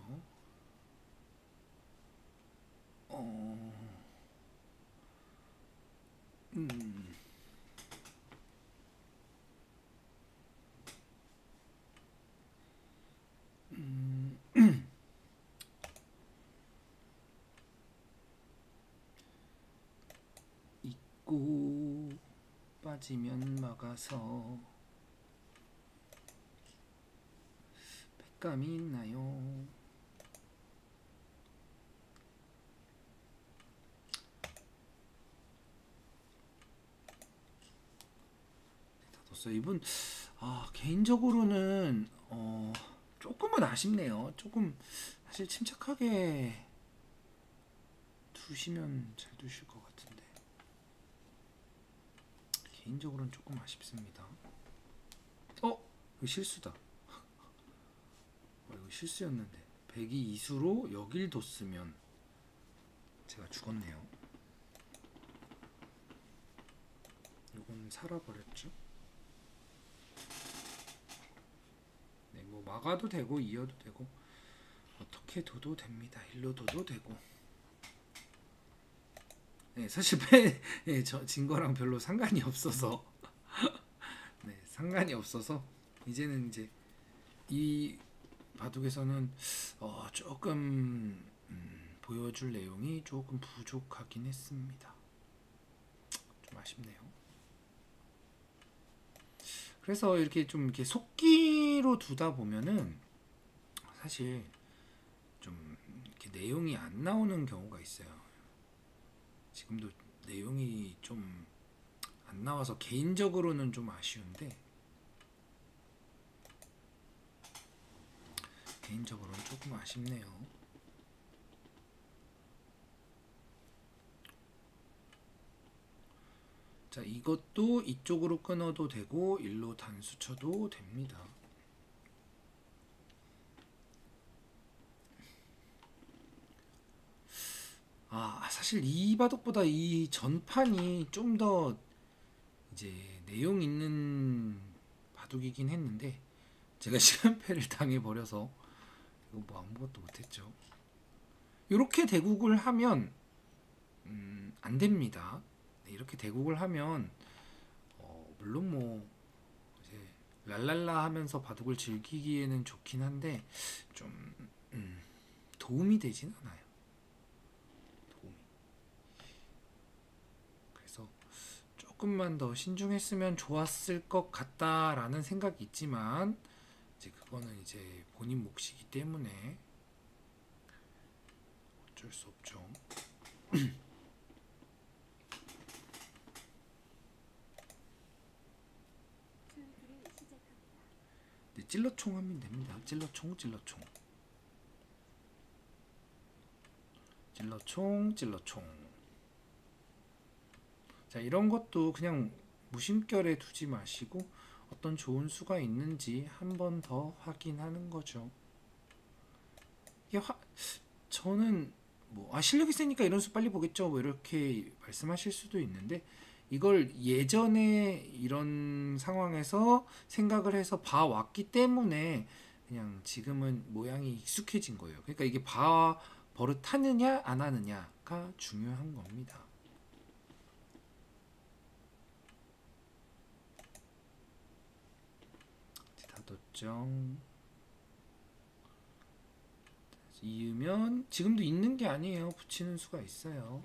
있고 빠지면 막아서 백감이 있나요? 다 뒀어요. 이분 개인적으로는 조금은 아쉽네요. 조금 사실 침착하게 두시면 잘 두실 것 같은데 개인적으로는 조금 아쉽습니다. 이거 실수다. 이거 실수였는데 백이 이수로 여길 뒀으면 제가 죽었네요. 이건 살아버렸죠. 네, 뭐 막아도 되고 이어도 되고 어떻게 둬도 됩니다. 일로 둬도 되고. 네, 사실 진 거랑 별로 상관이 없어서 네, 상관이 없어서 이제는 이제 이 바둑에서는 조금 보여줄 내용이 조금 부족하긴 했습니다. 좀 아쉽네요. 그래서 이렇게 좀 이렇게 속기로 두다 보면은 사실 좀 이렇게 내용이 안 나오는 경우가 있어요. 지금도 내용이 좀 안 나와서 개인적으로는 좀 아쉬운데 개인적으로는 조금 아쉽네요. 자, 이것도 이쪽으로 끊어도 되고 일로 단수 쳐도 됩니다. 사실 이 바둑보다 이 전판이 좀 더 이제 내용 있는 바둑이긴 했는데 제가 시간패를 당해버려서 이거 뭐 아무것도 못했죠. 이렇게 대국을 하면 안 됩니다. 네, 이렇게 대국을 하면 물론 뭐 이제 랄랄라 하면서 바둑을 즐기기에는 좋긴 한데 좀 도움이 되진 않아요. 그래서 조금만 더 신중했으면 좋았을 것 같다라는 생각이 있지만 이제 그거는 이제 본인 몫이기 때문에 어쩔 수 없죠. 네, 찔러총 하면 됩니다. 찔러총. 자, 이런 것도 그냥 무심결에 두지 마시고 어떤 좋은 수가 있는지 한 번 더 확인하는 거죠. 이게 저는 뭐 실력이 세니까 이런 수 빨리 보겠죠 뭐 이렇게 말씀하실 수도 있는데, 이걸 예전에 이런 상황에서 생각을 해서 봐왔기 때문에 그냥 지금은 모양이 익숙해진 거예요. 그러니까 이게 버릇하느냐 안 하느냐가 중요한 겁니다. 다덧정 이으면 지금도 있는 게 아니에요. 붙이는 수가 있어요.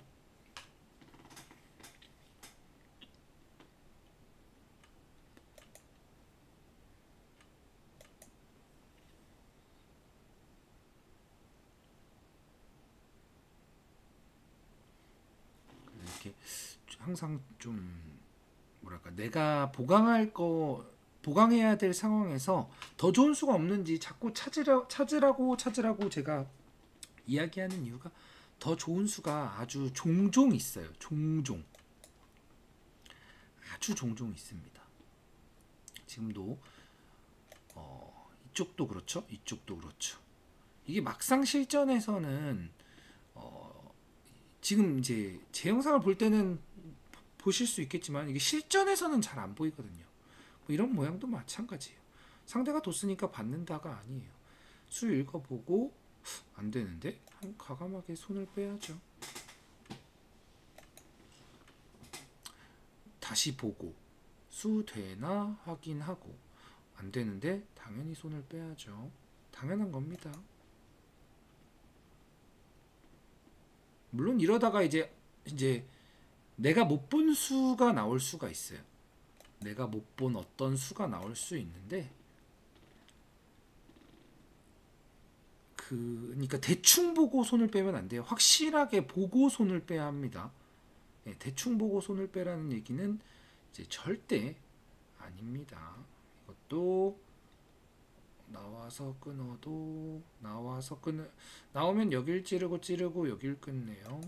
이렇게 항상 좀 뭐랄까, 내가 보강해야 될 상황에서 더 좋은 수가 없는지 자꾸 찾으라고 제가 이야기하는 이유가, 더 좋은 수가 아주 종종 있어요. 아주 종종 있습니다. 지금도 이쪽도 그렇죠. 이쪽도 그렇죠. 이게 막상 실전에서는 지금 이제 제 영상을 볼 때는 보실 수 있겠지만 이게 실전에서는 잘 안 보이거든요. 뭐 이런 모양도 마찬가지예요. 상대가 뒀으니까 받는다가 아니에요. 수 읽어보고 안 되는데 과감하게 손을 빼야죠. 다시 보고 수 되나 확인하고 안 되는데 당연히 손을 빼야죠. 당연한 겁니다. 물론 이러다가 이제 내가 못 본 수가 나올 수가 있어요. 내가 못 본 어떤 수가 나올 수 있는데, 그러니까 대충 보고 손을 빼면 안 돼요. 확실하게 보고 손을 빼야 합니다. 네, 대충 보고 손을 빼라는 얘기는 이제 절대 아닙니다. 이것도 나와서 끊어도 나오면 여길 찌르고 여길 끊네요.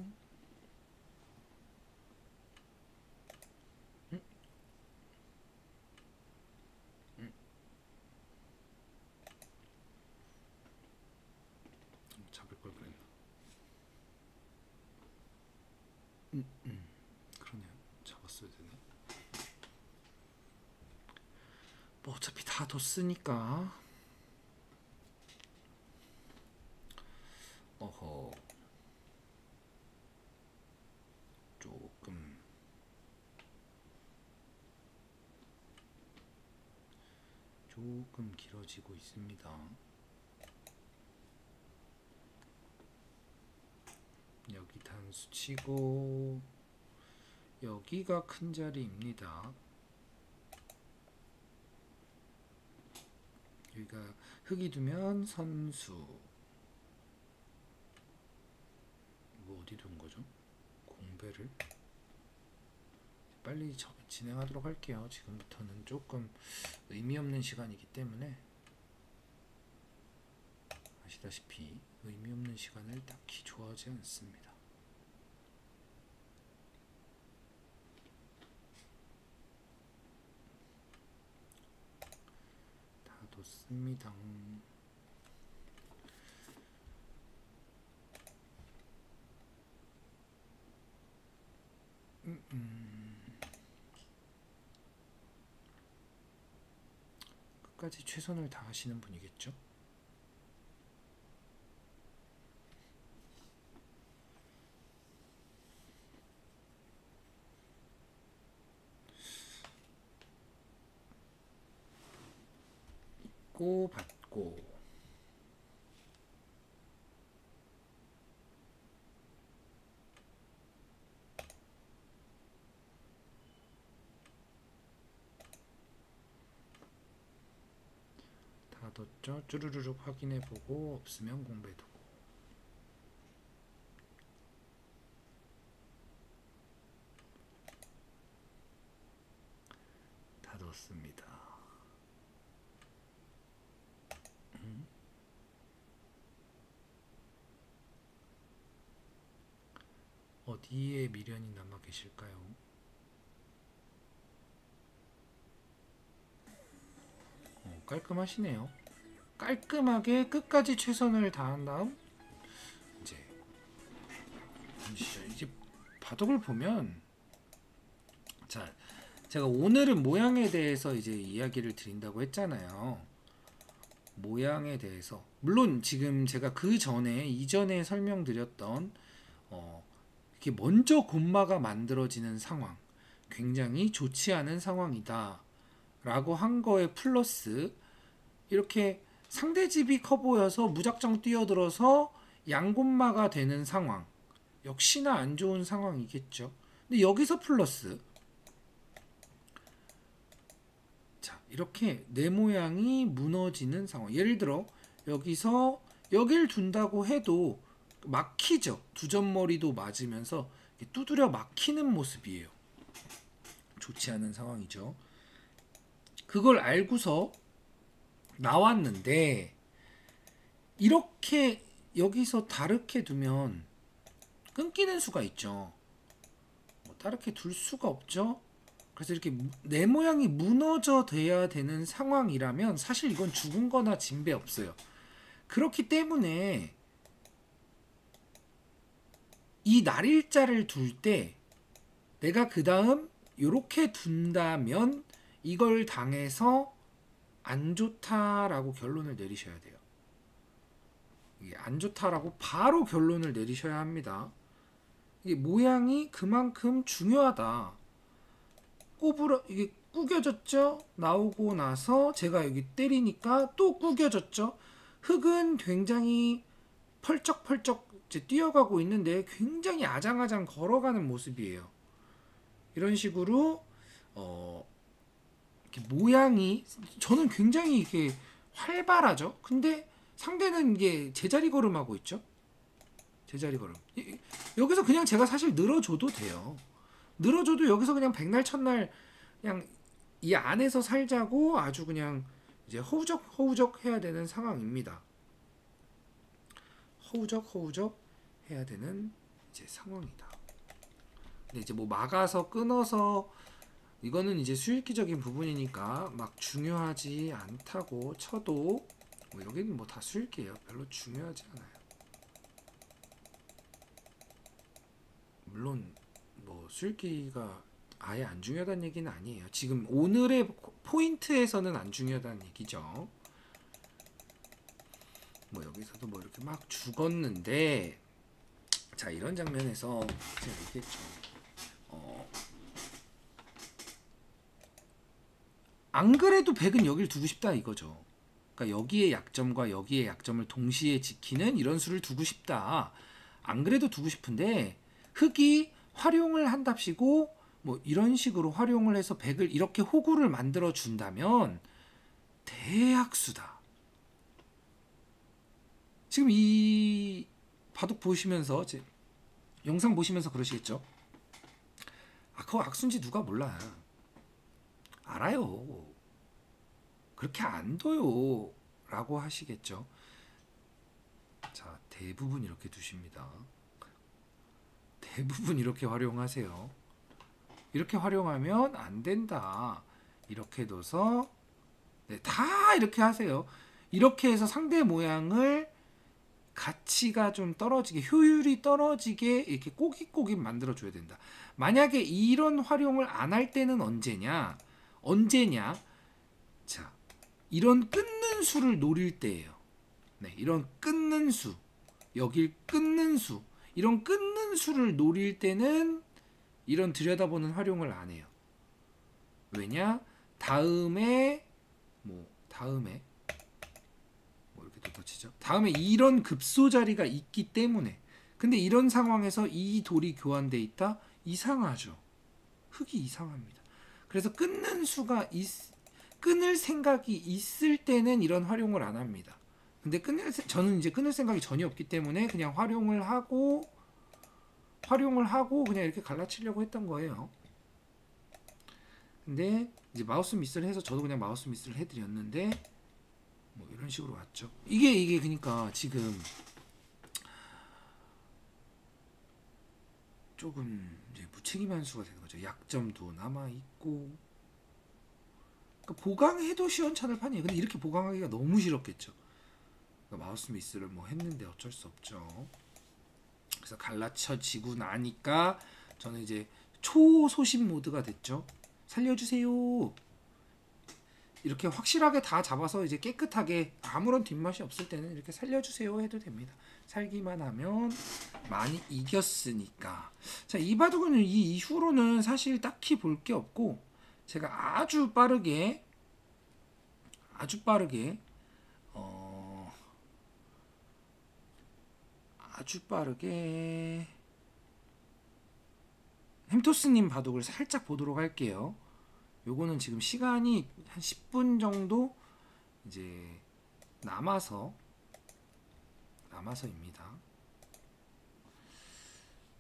잡을 걸 그랬나? 그러네요. 잡았어야 되네. 뭐 어차피 다 뒀으니까. 어허. 조금 길어지고 있습니다. 여기 단수 치고 여기가 큰 자리입니다. 여기가 흙이 두면 선수. 뭐 어디 둔 거죠? 공배를 빨리 진행하도록 할게요. 지금부터는 조금 의미 없는 시간이기 때문에, 아시다시피 의미 없는 시간을 딱히 좋아하지 않습니다. 다 뒀습니다. 끝까지 최선을 다하시는 분이겠죠? 받고 다 뒀죠? 쭈루루룩 확인해보고 없으면 공배두고. 다 뒀습니다. 어디에 미련이 남아 계실까요? 깔끔하시네요. 깔끔하게 끝까지 최선을 다한 다음 잠시죠. 이제 바둑을 보면, 자, 제가 오늘은 모양에 대해서 이제 이야기를 드린다고 했잖아요. 모양에 대해서, 물론 지금 제가 그 전에 이전에 설명드렸던 이렇게 먼저 곰마가 만들어지는 상황, 굉장히 좋지 않은 상황이다 라고 한 거에 플러스, 이렇게 상대집이 커 보여서 무작정 뛰어들어서 양곰마가 되는 상황, 역시나 안 좋은 상황이겠죠. 근데 여기서 플러스, 자, 이렇게 내 모양이 무너지는 상황. 예를 들어 여기서 여길 둔다고 해도 막히죠. 두 점머리도 맞으면서 두드려 막히는 모습이에요. 좋지 않은 상황이죠. 그걸 알고서 나왔는데, 이렇게 여기서 다르게 두면 끊기는 수가 있죠. 다르게 둘 수가 없죠. 그래서 이렇게 내 모양이 무너져 돼야 되는 상황이라면 사실 이건 죽은 거나 진배 없어요. 그렇기 때문에 이 날일자를 둘 때 내가 그 다음 이렇게 둔다면 이걸 당해서 안 좋다라고 결론을 내리셔야 돼요. 이게 안 좋다라고 바로 결론을 내리셔야 합니다. 이게 모양이 그만큼 중요하다. 꼬부러 이게 구겨졌죠? 나오고 나서 제가 여기 때리니까 또 구겨졌죠? 흙은 굉장히 펄쩍펄쩍 이제 뛰어가고 있는데 굉장히 아장아장 걸어가는 모습이에요. 이런 식으로 이렇게 모양이, 저는 굉장히 이렇게 활발하죠. 근데 상대는 이게 제자리 걸음하고 있죠. 제자리 걸음. 여기서 그냥 제가 사실 늘어줘도 돼요. 늘어줘도 여기서 그냥 백날 첫날 그냥 이 안에서 살자고 아주 그냥 이제 허우적 해야 되는 상황입니다. 허우적 해야 되는 이제 상황이다. 근데 이제 뭐 막아서 끊어서 이거는 이제 수익기적인 부분이니까 막 중요하지 않다고 쳐도, 뭐 여기는 뭐 다 수익이에요. 별로 중요하지 않아요. 물론 뭐 수익기가 아예 안 중요하다는 얘기는 아니에요. 지금 오늘의 포인트에서는 안 중요하다는 얘기죠. 뭐 여기서도 뭐 이렇게 막 죽었는데, 자, 이런 장면에서 제가 얘기했죠. 안 그래도 백은 여길 두고 싶다 이거죠. 그러니까 여기의 약점과 여기의 약점을 동시에 지키는 이런 수를 두고 싶다. 안 그래도 두고 싶은데 흑이 활용을 한답시고 뭐 이런 식으로 활용을 해서 백을 이렇게 호구를 만들어 준다면 대학수다. 지금 이 바둑 보시면서, 영상 보시면서 그러시겠죠. 아, 그거 악순지 누가 몰라. 알아요. 그렇게 안 둬요. 라고 하시겠죠. 자, 대부분 이렇게 두십니다. 대부분 이렇게 활용하세요. 이렇게 활용하면 안 된다. 이렇게 둬서, 네, 다 이렇게 하세요. 이렇게 해서 상대 모양을 가치가 좀 떨어지게, 효율이 떨어지게 이렇게 꼬깃꼬깃 만들어줘야 된다. 만약에 이런 활용을 안 할 때는 언제냐? 자, 이런 끊는 수를 노릴 때예요. 네, 이런 끊는 수, 여길 끊는 수, 이런 끊는 수를 노릴 때는 이런 들여다보는 활용을 안 해요. 왜냐? 다음에 뭐 이렇게 덧치죠. 다음에 이런 급소 자리가 있기 때문에. 근데 이런 상황에서 이 돌이 교환돼 있다? 이상하죠. 흙이 이상합니다. 그래서 끊을 생각이 있을 때는 이런 활용을 안 합니다. 근데 저는 이제 끊을 생각이 전혀 없기 때문에 그냥 활용을 하고 그냥 이렇게 갈라치려고 했던 거예요. 근데 이제 마우스 미스를 해서 저도 그냥 마우스 미스를 해드렸는데 뭐 이런 식으로 왔죠. 이게 그러니까 지금 조금 이제 무책임한 수가 되는 거죠. 약점도 남아 있고. 그러니까 보강해도 시원찮을 판이에요. 근데 이렇게 보강하기가 너무 싫었겠죠. 그러니까 마우스 미스를 뭐 했는데 어쩔 수 없죠. 그래서 갈라쳐지고 나니까 저는 이제 초소심 모드가 됐죠. 살려주세요. 이렇게 확실하게 다 잡아서 이제 깨끗하게 아무런 뒷맛이 없을 때는 이렇게 살려주세요 해도 됩니다. 살기만 하면 많이 이겼으니까. 자, 이 바둑은 이 이후로는 사실 딱히 볼 게 없고 제가 아주 빠르게 햄토스님 바둑을 살짝 보도록 할게요. 요거는 지금 시간이 한 10분 정도 이제 남아서입니다.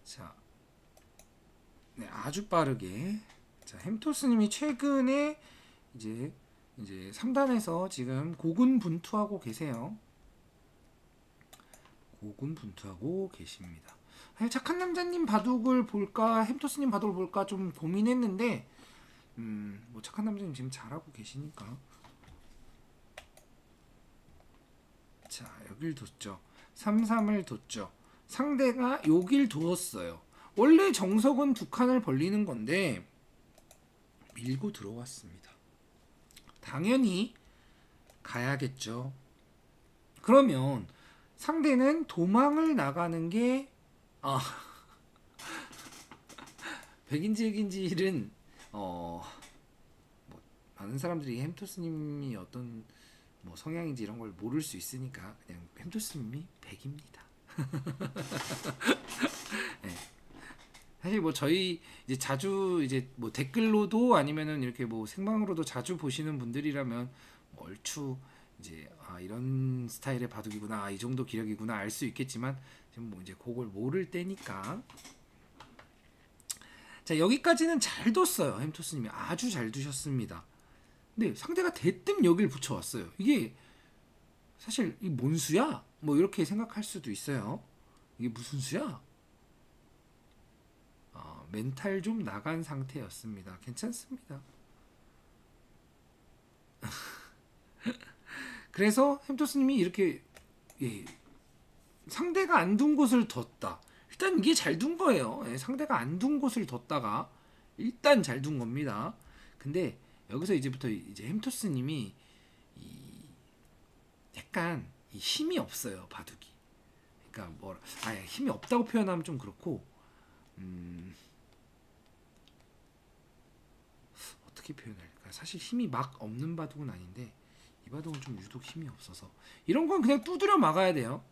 자, 네, 아주 빠르게. 자, 햄토스님이 최근에 이제 3단에서 지금 고군분투하고 계세요. 고군분투하고 계십니다. 사실 착한 남자님 바둑을 볼까 햄토스님 바둑을 볼까 좀 고민했는데 뭐 착한 남자님 지금 잘하고 계시니까. 자, 여길 뒀죠. 3-3을 뒀죠. 상대가 여길 두었어요. 원래 정석은 두 칸을 벌리는 건데 밀고 들어왔습니다. 당연히 가야겠죠. 그러면 상대는 도망을 나가는 게 백인지 뭐 많은 사람들이 햄토스님이 어떤 뭐 성향인지 이런 걸 모를 수 있으니까 그냥 햄토스님이 백입니다. 네. 사실 뭐 저희 이제 자주 이제 뭐 댓글로도 아니면은 이렇게 뭐 생방으로도 자주 보시는 분들이라면 뭐 얼추 이제 이런 스타일의 바둑이구나, 이 정도 기력이구나 알 수 있겠지만 지금 뭐 이제 그걸 모를 때니까. 자, 여기까지는 잘 뒀어요. 햄토스님이 아주 잘 두셨습니다. 근데 상대가 대뜸 여길 붙여왔어요. 이게 사실 이 뭔 수야? 뭐 이렇게 생각할 수도 있어요. 이게 무슨 수야? 멘탈 좀 나간 상태였습니다. 괜찮습니다. 그래서 햄토스님이 이렇게 상대가 안 둔 곳을 뒀다. 일단 이게 잘 둔 거예요. 상대가 안 둔 곳을 뒀다가 일단 잘 둔 겁니다. 근데 여기서 이제부터 이제 햄토스님이 약간 힘이 없어요, 바둑이. 그러니까 힘이 없다고 표현하면 좀 그렇고 어떻게 표현할까? 사실 힘이 막 없는 바둑은 아닌데 이 바둑은 좀 유독 힘이 없어서 이런 건 그냥 두드려 막아야 돼요.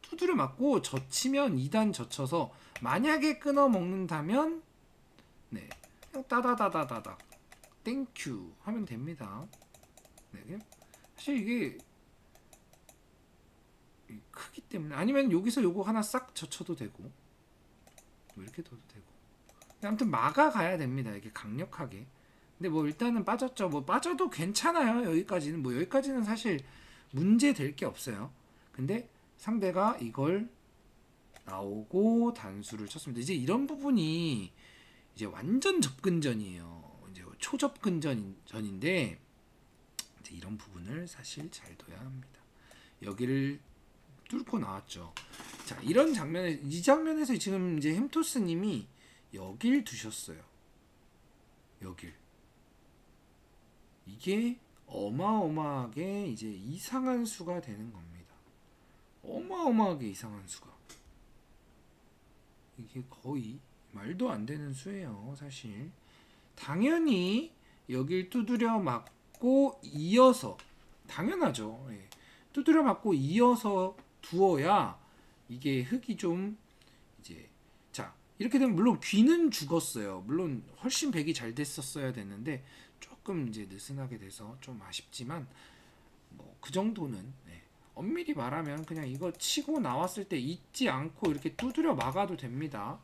두드려 맞고 젖히면 2단 젖혀서 만약에 끊어 먹는다면 네, 그냥 따다다다다닥 땡큐 하면 됩니다. 네, 사실 이게 크기 때문에 아니면 여기서 요거 하나 싹 젖혀도 되고 뭐 이렇게 둬도 되고 아무튼 막아 가야 됩니다. 이렇게 강력하게. 근데 뭐 일단은 빠졌죠. 뭐 빠져도 괜찮아요. 여기까지는 사실 문제 될 게 없어요. 근데 상대가 이걸 나오고 단수를 쳤습니다. 이제 이런 부분이 이제 완전 접근전이에요. 이제 초접근전인데 이제 이런 부분을 사실 잘 둬야 합니다. 여기를 뚫고 나왔죠. 자, 이 장면에서 지금 이제 햄토스님이 여길 두셨어요. 여길. 이게 어마어마하게 이제 이상한 수가 되는 겁니다. 어마어마하게 이상한 수가. 이게 거의 말도 안 되는 수예요, 사실. 당연히 여길 두드려 맞고 이어서 당연하죠. 두드려 맞고 이어서 두어야 이게 흙이 좀 이제 자, 이렇게 되면 물론 귀는 죽었어요. 물론 훨씬 백이 잘 됐었어야 됐는데 조금 이제 느슨하게 돼서 좀 아쉽지만 뭐 그 정도는 엄밀히 말하면 그냥 이거 치고 나왔을 때 잊지 않고 이렇게 두드려 막아도 됩니다.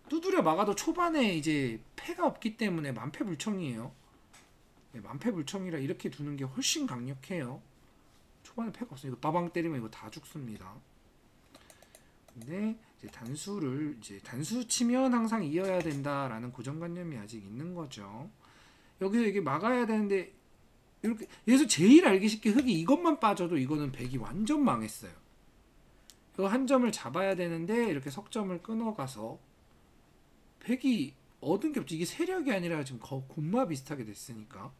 두드려 막아도 초반에 이제 패가 없기 때문에 만패불청이에요. 만패불청이라 이렇게 두는 게 훨씬 강력해요. 초반에 패가 없어요. 이거 빠방 때리면 이거 다 죽습니다. 근데 이제 단수 치면 항상 이어야 된다라는 고정관념이 아직 있는 거죠. 여기서 이게 막아야 되는데 이렇게 여기서 제일 알기 쉽게 흙이 이것만 빠져도 이거는 백이 완전 망했어요. 그 한 점을 잡아야 되는데 이렇게 석점을 끊어가서 백이 얻은 게 없지. 이게 세력이 아니라 지금 곰마 비슷하게 됐으니까.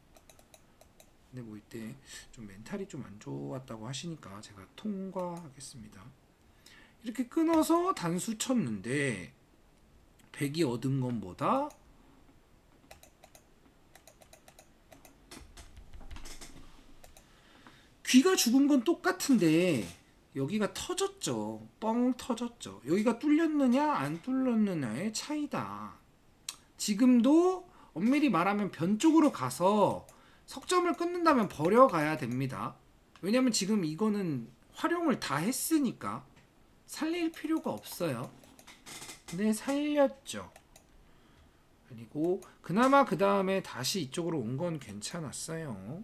근데 뭐 이때 좀 멘탈이 좀 안 좋았다고 하시니까 제가 통과하겠습니다. 이렇게 끊어서 단수 쳤는데 백이 얻은 건 뭐다? 귀가 죽은 건 똑같은데 여기가 터졌죠. 뻥 터졌죠. 여기가 뚫렸느냐 안 뚫렸느냐의 차이다. 지금도 엄밀히 말하면 변 쪽으로 가서 석점을 끊는다면 버려가야 됩니다. 왜냐면 지금 이거는 활용을 다 했으니까 살릴 필요가 없어요. 근데 살렸죠. 그리고 그나마 그 다음에 다시 이쪽으로 온 건 괜찮았어요.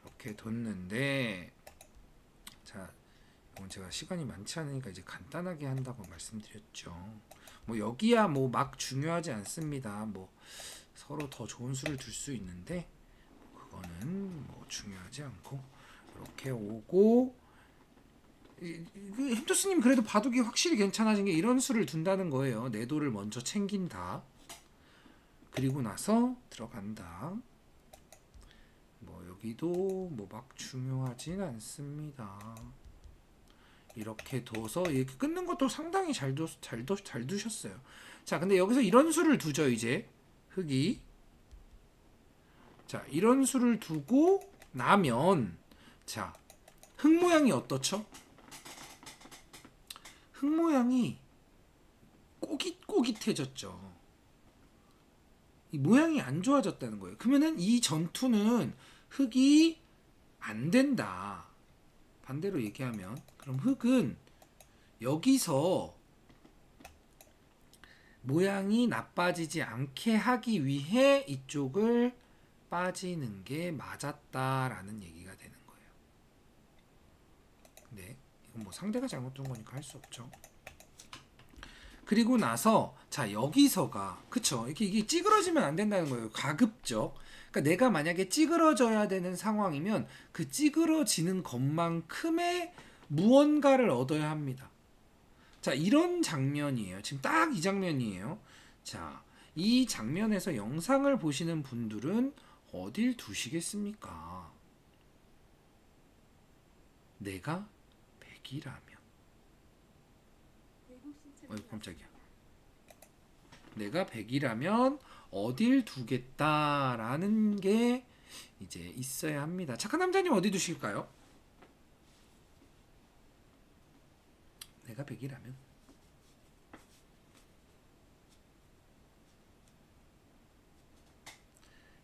이렇게 뒀는데, 자, 이건 제가 시간이 많지 않으니까 이제 간단하게 한다고 말씀드렸죠. 뭐 여기야 뭐 막 중요하지 않습니다. 뭐 서로 더 좋은 수를 둘 수 있는데 그거는 뭐 중요하지 않고 이렇게 오고, 햄토스님 그래도 바둑이 확실히 괜찮아진 게 이런 수를 둔다는 거예요. 내도를 먼저 챙긴다. 그리고 나서 들어간다. 뭐 여기도 뭐 막 중요하진 않습니다. 이렇게 둬서 이렇게 끊는 것도 상당히 잘 두셨어요. 자, 근데 여기서 이런 수를 두죠. 이제 흙이, 자, 이런 수를 두고 나면, 자, 흙 모양이 어떻죠? 흙 모양이 꼬깃꼬깃해졌죠. 이 모양이 안 좋아졌다는 거예요. 그러면은 이 전투는 흙이 안 된다. 반대로 얘기하면, 그럼 흙은 여기서 모양이 나빠지지 않게 하기 위해 이쪽을 빠지는 게 맞았다라는 얘기가 되는 거예요. 네, 이건 뭐 상대가 잘못 둔 거니까 할 수 없죠. 그리고 나서, 자, 여기서가, 그쵸, 이게 찌그러지면 안 된다는 거예요. 가급적. 그러니까 내가 만약에 찌그러져야 되는 상황이면 그 찌그러지는 것만큼의 무언가를 얻어야 합니다. 자, 이런 장면이에요. 지금 딱 이 장면이에요. 자, 이 장면에서 영상을 보시는 분들은 어딜 두시겠습니까? 내가 100이라면, 깜짝이야. 내가 100이라면 어딜 두겠다라는 게 이제 있어야 합니다. 착한 남자님 어디 두실까요? 내가 100이라면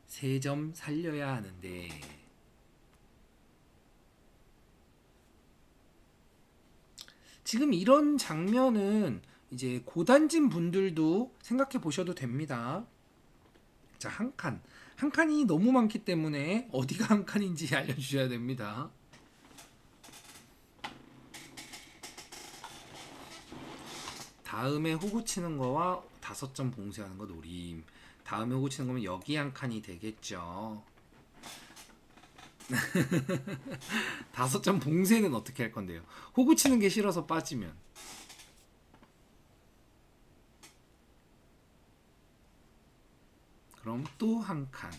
세 점 살려야 하는데, 지금 이런 장면은 이제 고단진 분들도 생각해 보셔도 됩니다. 자, 한 칸이 너무 많기 때문에 어디가 한 칸인지 알려주셔야 됩니다. 다음에 호구 치는 거와 5점 봉쇄하는 거 노림. 다음에 호구 치는 거면 여기 한 칸이 되겠죠. 5점 봉쇄는 어떻게 할 건데요? 호구 치는 게 싫어서 빠지면. 그럼 또 한 칸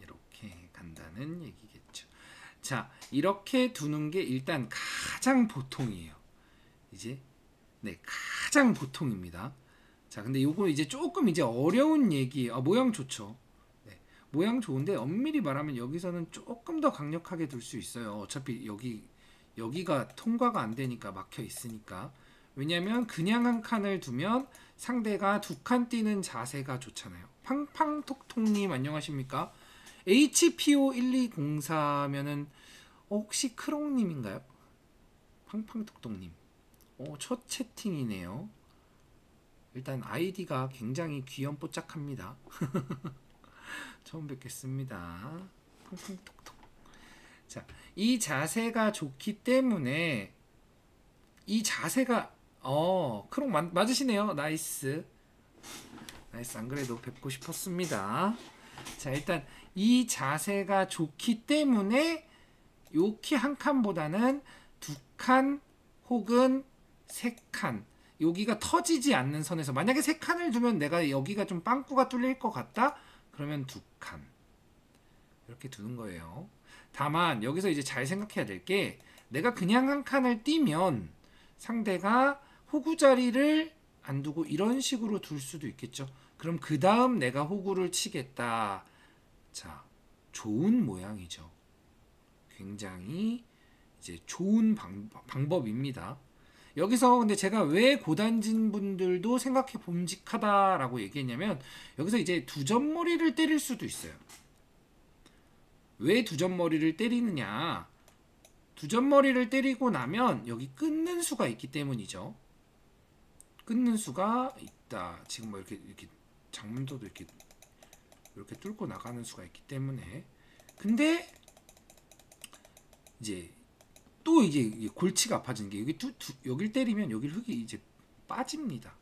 이렇게 간다는 얘기겠죠. 자, 이렇게 두는 게 일단 가장 보통이에요. 이제 네, 가장 보통입니다. 자, 근데 요거 이제 조금 이제 어려운 얘기예요. 모양 좋죠. 네, 모양 좋은데 엄밀히 말하면 여기서는 조금 더 강력하게 둘 수 있어요. 어차피 여기가 통과가 안 되니까 막혀 있으니까. 왜냐면 그냥 한 칸을 두면 상대가 2칸 뛰는 자세가 좋잖아요. 팡팡톡톡님 안녕하십니까? HPO1204면은 혹시 크롱님인가요? 팡팡톡톡님. 첫 채팅이네요. 일단 아이디가 굉장히 귀염뽀짝합니다. 처음 뵙겠습니다. 팡팡톡톡. 자, 이 자세가 좋기 때문에 이 자세가 크롱 맞으시네요. 나이스. 안 그래도 뵙고 싶었습니다. 자, 일단 이 자세가 좋기 때문에 요 키 한 칸보다는 2칸 혹은 3칸. 여기가 터지지 않는 선에서 만약에 3칸을 두면 내가 여기가 좀 빵꾸가 뚫릴 것 같다? 그러면 2칸. 이렇게 두는 거예요. 다만 여기서 이제 잘 생각해야 될 게 내가 그냥 한 칸을 띄면 상대가 호구 자리를 안 두고 이런 식으로 둘 수도 있겠죠. 그럼 그 다음 내가 호구를 치겠다. 자, 좋은 모양이죠. 굉장히 이제 좋은 방법입니다. 여기서 근데 제가 왜 고단진 분들도 생각해 봄직하다라고 얘기했냐면 여기서 이제 두점머리를 때릴 수도 있어요. 왜 두점머리를 때리느냐? 두점머리를 때리고 나면 여기 끊는 수가 있기 때문이죠. 끊는 수가 있다. 지금 뭐 이렇게 장문도도 이렇게 뚫고 나가는 수가 있기 때문에. 근데 이제 또 이제 골치가 아파지는 게 여길 때리면 여길 흙이 이제 빠집니다.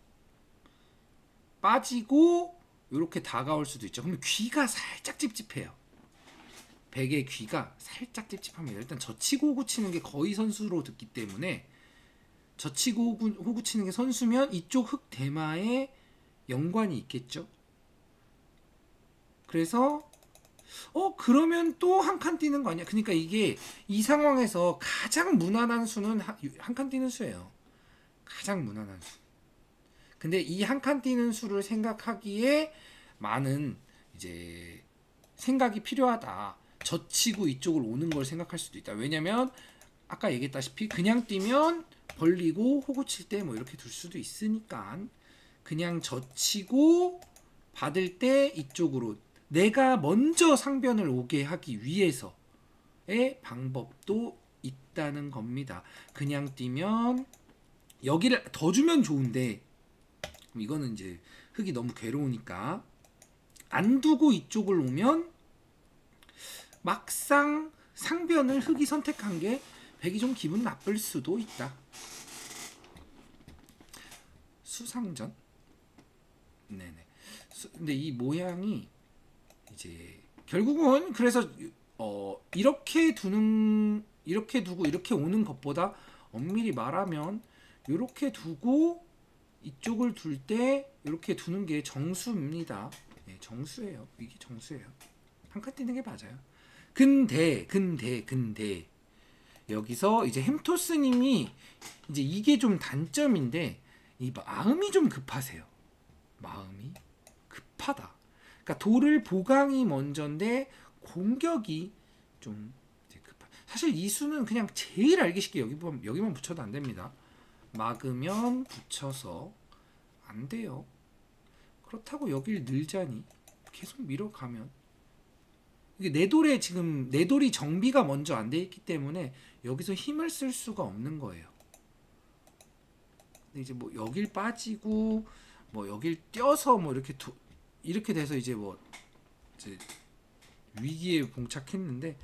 빠지고 이렇게 다가올 수도 있죠. 그러면 귀가 살짝 찝찝해요. 백의 귀가 살짝 찝찝합니다. 일단 젖히고 호구 치는 게 거의 선수로 듣기 때문에 젖히고 호구 치는 게 선수면 이쪽 흙 대마에 연관이 있겠죠. 그래서 그러면 또 한 칸 뛰는 거 아니야? 그러니까 이게 이 상황에서 가장 무난한 수는 한 칸 뛰는 수예요. 가장 무난한 수. 근데 이 한 칸 뛰는 수를 생각하기에 많은 이제 생각이 필요하다. 젖히고 이쪽으로 오는 걸 생각할 수도 있다. 왜냐면 아까 얘기했다시피 그냥 뛰면 벌리고 호구 칠 때 뭐 이렇게 둘 수도 있으니까 그냥 젖히고 받을 때 이쪽으로 내가 먼저 상변을 오게 하기 위해서의 방법도 있다는 겁니다. 그냥 뛰면 여기를 더 주면 좋은데 이거는 이제 흙이 너무 괴로우니까 안 두고 이쪽을 오면 막상 상변을 흙이 선택한 게 백이 좀 기분 나쁠 수도 있다. 수상전? 네네. 근데 이 모양이 이제 결국은 그래서 이렇게 두고 이렇게 오는 것보다 엄밀히 말하면 이렇게 두고 이쪽을 둘 때 이렇게 두는 게 정수입니다. 네, 정수예요. 이게 정수예요. 한 칸 뛰는 게 맞아요. 근데 여기서 이제 햄토스님이 이제 이게 좀 단점인데 이 마음이 좀 급하세요. 마음이 급하다. 그러니까 돌을 보강이 먼저인데 공격이 좀 급하. 사실 이 수는 그냥 제일 알기 쉽게 여기만 붙여도 안 됩니다. 막으면 붙여서 안 돼요. 그렇다고 여길 늘자니 계속 밀어가면 이게 내 돌이 정비가 먼저 안 돼 있기 때문에 여기서 힘을 쓸 수가 없는 거예요. 근데 이제 뭐 여길 빠지고 뭐 여길 떼어서 뭐 이렇게 돼서 이제 뭐 이제 위기에 봉착했는데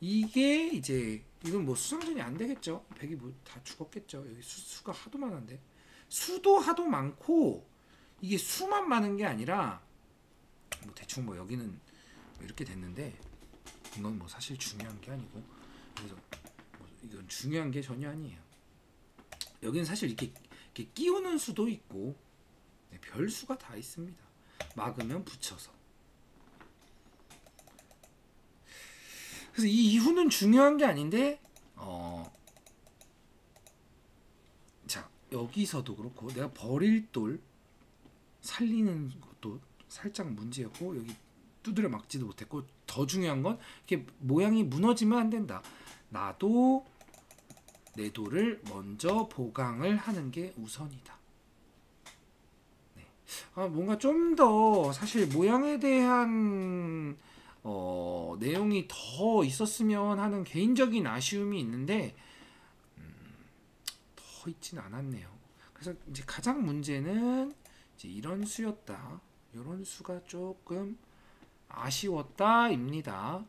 이게 이제 이건 뭐 수상전이 안 되겠죠. 백이 뭐 다 죽었겠죠. 여기 수가 하도 많은데 수도 하도 많고 이게 수만 많은 게 아니라 뭐 대충 뭐 여기는 이렇게 됐는데 이건 뭐 사실 중요한 게 아니고 그래서 뭐 이건 중요한 게 전혀 아니에요. 여기는 사실 이렇게 끼우는 수도 있고 별 수가 다 있습니다. 막으면 붙여서. 그래서 이 이후는 중요한 게 아닌데 자 여기서도 그렇고 내가 버릴 돌 살리는 것도 살짝 문제였고 여기 두드려 막지도 못했고 더 중요한 건 이렇게 모양이 무너지면 안 된다. 나도 내 돌을 먼저 보강을 하는 게 우선이다. 네. 뭔가 좀 더 사실 모양에 대한 내용이 더 있었으면 하는 개인적인 아쉬움이 있는데 더 있진 않았네요. 그래서 이제 가장 문제는 이제 이런 수였다. 이런 수가 조금 아쉬웠다입니다.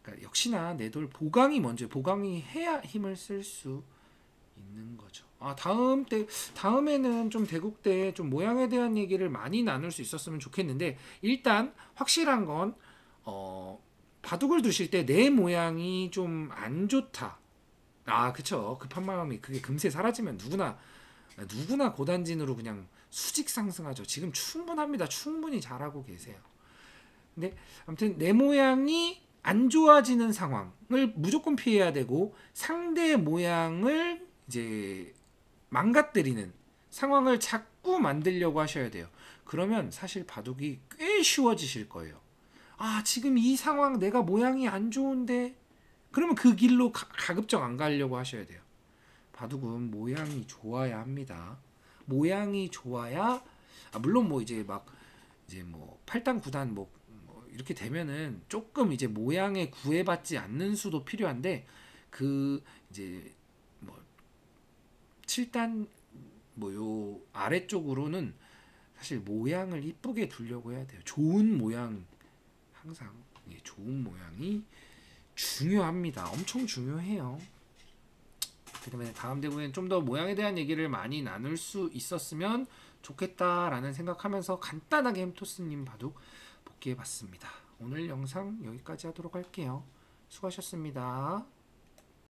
그러니까 역시나 내 돌 보강이 먼저 보강이 해야 힘을 쓸 수 있는 거죠. 다음에는 좀 대국대 좀 모양에 대한 얘기를 많이 나눌 수 있었으면 좋겠는데 일단 확실한 건 바둑을 두실 때 내 모양이 좀 안 좋다. 아, 그쵸. 급한 마음이 그게 금세 사라지면 누구나 고단진으로 그냥 수직 상승하죠. 지금 충분합니다. 충분히 잘하고 계세요. 근데 아무튼 내 모양이 안 좋아지는 상황을 무조건 피해야 되고, 상대 모양을 이제 망가뜨리는 상황을 자꾸 만들려고 하셔야 돼요. 그러면 사실 바둑이 꽤 쉬워지실 거예요. 아, 지금 이 상황 내가 모양이 안 좋은데, 그러면 그 길로 가급적 안 가려고 하셔야 돼요. 바둑은 모양이 좋아야 합니다. 모양이 좋아야, 물론 뭐 이제 막 이제 뭐 8단 9단 뭐 이렇게 되면은 조금 이제 모양에 구애받지 않는 수도 필요한데, 그 이제 뭐 7단 뭐 요 아래쪽으로는 사실 모양을 이쁘게 두려고 해야 돼요. 좋은 모양, 항상 좋은 모양이 중요합니다. 엄청 중요해요. 그다음에 다음 대본에 좀 더 모양에 대한 얘기를 많이 나눌 수 있었으면 좋겠다라는 생각하면서 간단하게 햄토스님 바둑 복귀해봤습니다. 오늘 영상 여기까지 하도록 할게요. 수고하셨습니다.